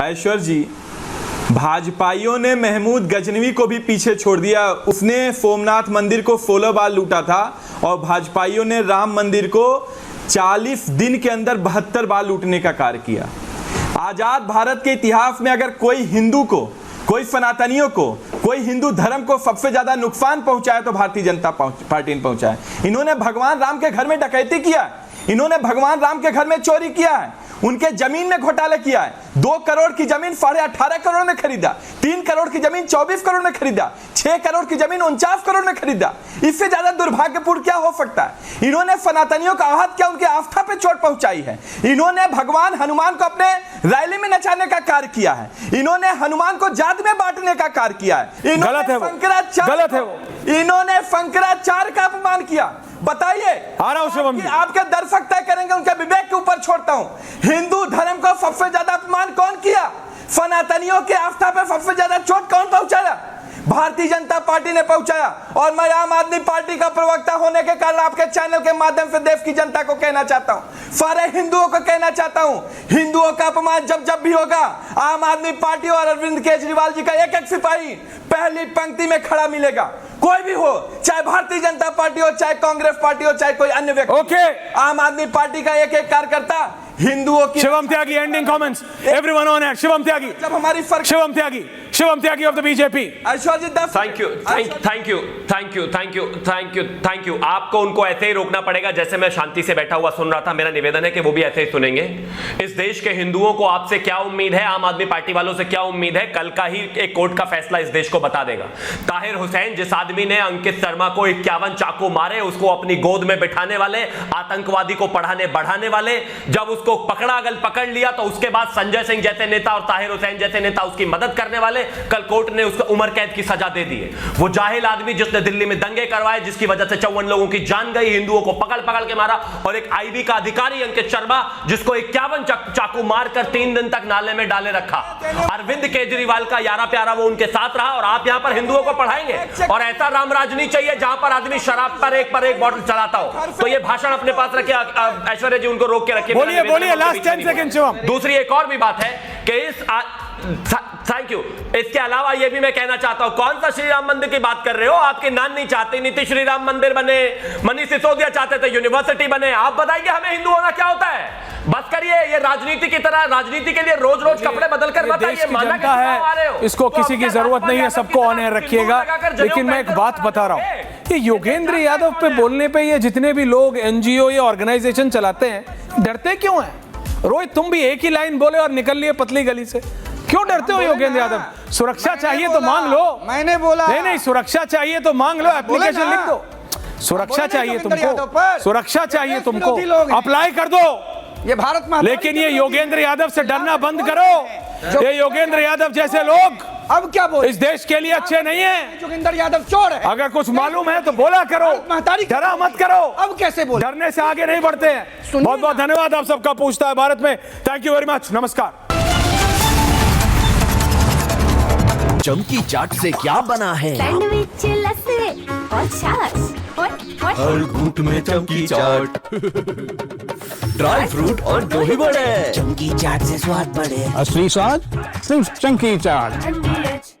K: ऐश्वर्य जी, भाजपाइयों ने महमूद गजनवी को भी पीछे छोड़ दिया। उसने सोमनाथ मंदिर को 16 बार लूटा था और भाजपाइयों ने राम मंदिर को 40 दिन के अंदर 72 बार लूटने का कार्य किया। आजाद भारत के इतिहास में अगर कोई हिंदू को, कोई सनातनियों को, कोई हिंदू धर्म को सबसे ज्यादा नुकसान पहुंचाया तो भारतीय जनता पार्टी ने पहुंचाया। इन्होंने भगवान राम के घर में डकैती किया, इन्होंने भगवान राम के घर में चोरी किया है, उनके जमीन में घोटाला किया है। 2 करोड़ की जमीन 18.5 करोड़ में खरीदा, 3 करोड़ की जमीन 24 करोड़ में खरीदा, 6 करोड़ की जमीन 49 करोड़ में खरीदा। इससे ज्यादा दुर्भाग्यपूर्ण क्या हो सकता है? इन्होंने सनातनियों का आहत किया, उनके आस्था पे चोट पहुंचाई है। इन्होंने भगवान हनुमान को अपने रैली में नचाने का कार्य किया है, इन्होंने हनुमान को जात में बांटने का कार्य किया है,
D: गलत है वो, गलत है वो।
K: इन्होंने शंकराचार्य का अपमान किया। बताइए,
D: आ रहा हूं शिवम जी,
K: आपके दर्शक तय करेंगे, उनके विवेक के ऊपर छोड़ता हूं। हिंदू धर्म को सबसे ज्यादा अपमान कौन किया? सनातनियों के आस्था पे सबसे ज्यादा चोट कौन पहुंचाया? भारतीय जनता पार्टी ने पहुंचाया। और मैं आम आदमी पार्टी का प्रवक्ता होने के कारण आपके चैनल के माध्यम से देश की जनता को कहना चाहता हूं, सारे हिंदुओं को कहना चाहता हूं, हिंदुओं का अपमान जब जब भी होगा, आम आदमी पार्टी और अरविंद केजरीवाल जी का एक एक सिपाही पहली पंक्ति में खड़ा मिलेगा। कोई भी हो, चाहे भारतीय जनता पार्टी हो, चाहे कांग्रेस पार्टी हो, चाहे कोई अन्य व्यक्ति। आम आदमी पार्टी का एक एक कार्यकर्ता हिंदुओं की।
D: Shivam Tyagi, ending comments, everyone on air. Shivam Tyagi,
K: जब हमारी
D: Shivam Tyagi of the BJP.
J: Thank you. आपको उनको ऐसे ही रोकना पड़ेगा जैसे मैं शांति से बैठा हुआ सुन रहा था। मेरा निवेदन है कि वो भी ऐसे ही सुनेंगे। इस देश के हिंदुओं को आपसे क्या उम्मीद है, आम आदमी पार्टी वालों से क्या उम्मीद है, कल का ही एक कोर्ट का फैसला इस देश को बता देगा। ताहिर हुसैन, जिस आदमी ने अंकित शर्मा को 51 चाकू मारे, उसको अपनी गोद में बिठाने वाले, आतंकवादी को पढ़ाने बढ़ाने वाले, जब उसको पकड़ लिया तो उसके बाद संजय सिंह जैसे नेता और ताहिर हुसैन जैसे नेता उसकी मदद करने वाले, कल कोर्ट ने उसको उम्र कैद की सजा दे दी है। वो जाहिल आदमी जिसने दिल्ली में दंगे करवाए, जिसकी वजह से 54 लोगों की जान गई, हिंदुओं को पकड़ के मारा, और एक आईबी का अधिकारी अंकित शर्मा जिसको 51 चाकू मारकर 3 दिन तक नाले में डाले रखा। अरविंद केजरीवाल का यारा प्यारा वो उनके साथ रहा, और आप यहां पर हिंदुओं को पढ़ाएंगे। और ऐसा रामराज नहीं चाहिए जहां पर आदमी शराब पर एक बॉटल चलाता हो। तो ये भाषण अपने पास रखिए। ऐश्वर्या जी उनको रोक के रखिए।
D: बोलिए लास्ट 10 सेकंड शिवम।
J: दूसरी एक और भी बात है कि थैंक यू। इसके अलावा यह भी मैं कहना चाहता हूं, कौन सा श्री राम मंदिर की बात कर रहे हो? आपके नान नहीं चाहते नीतीश श्री राम मंदिर बने, मनीष सिसोदिया चाहते थे यूनिवर्सिटी बने। आप बताइए हमें हिंदू होना क्या होता है? बस करिए, ये राजनीति की तरह, राजनीति के लिए रोज रोज कपड़े बदल कर बताइए। माना
D: जनता है, इसको किसी की जरूरत नहीं है, सबको ऑन एयर रखिएगा। लेकिन मैं एक बात बता रहा हूं, ये योगेंद्र यादव पे बोलने पे ये जितने भी लोग एनजीओ या ऑर्गेनाइजेशन चलाते हैं, डरते क्यों हैं? रोहित, तुम भी एक ही लाइन बोले और निकल लिए पतली गली से। क्यों डरते हो योगेंद्र यादव? सुरक्षा चाहिए तो मांग लो।
I: मैंने बोला
D: नहीं, सुरक्षा चाहिए तो मांग लो, एप्लीकेशन लिख दो। सुरक्षा चाहिए तुमको, सुरक्षा चाहिए तुमको, अप्लाई कर दो।
I: ये भारत में,
D: लेकिन ये योगेंद्र यादव से डरना बंद करो। ये योगेंद्र यादव जैसे लोग
I: अब क्या बोले,
D: इस देश के लिए अच्छे नहीं है।
I: योगेंद्र यादव चोर है।
D: अगर कुछ मालूम है तो बोला करो, डरा मत करो।
I: अब कैसे बोले?
D: डरने से आगे नहीं बढ़ते हैं। बहुत बहुत धन्यवाद आप सबका पूछता है भारत में। थैंक यू वेरी मच, नमस्कार।
O: चमकी चाट से क्या बना है?
A: सैंडविच, लस्सी और छाछ और
O: हर घूंट में चमकी चाट, ड्राई फ्रूट और दही बड़े। चमकी चाट से स्वाद बढ़े।
B: असली स्वाद सिर्फ चमकी चाट।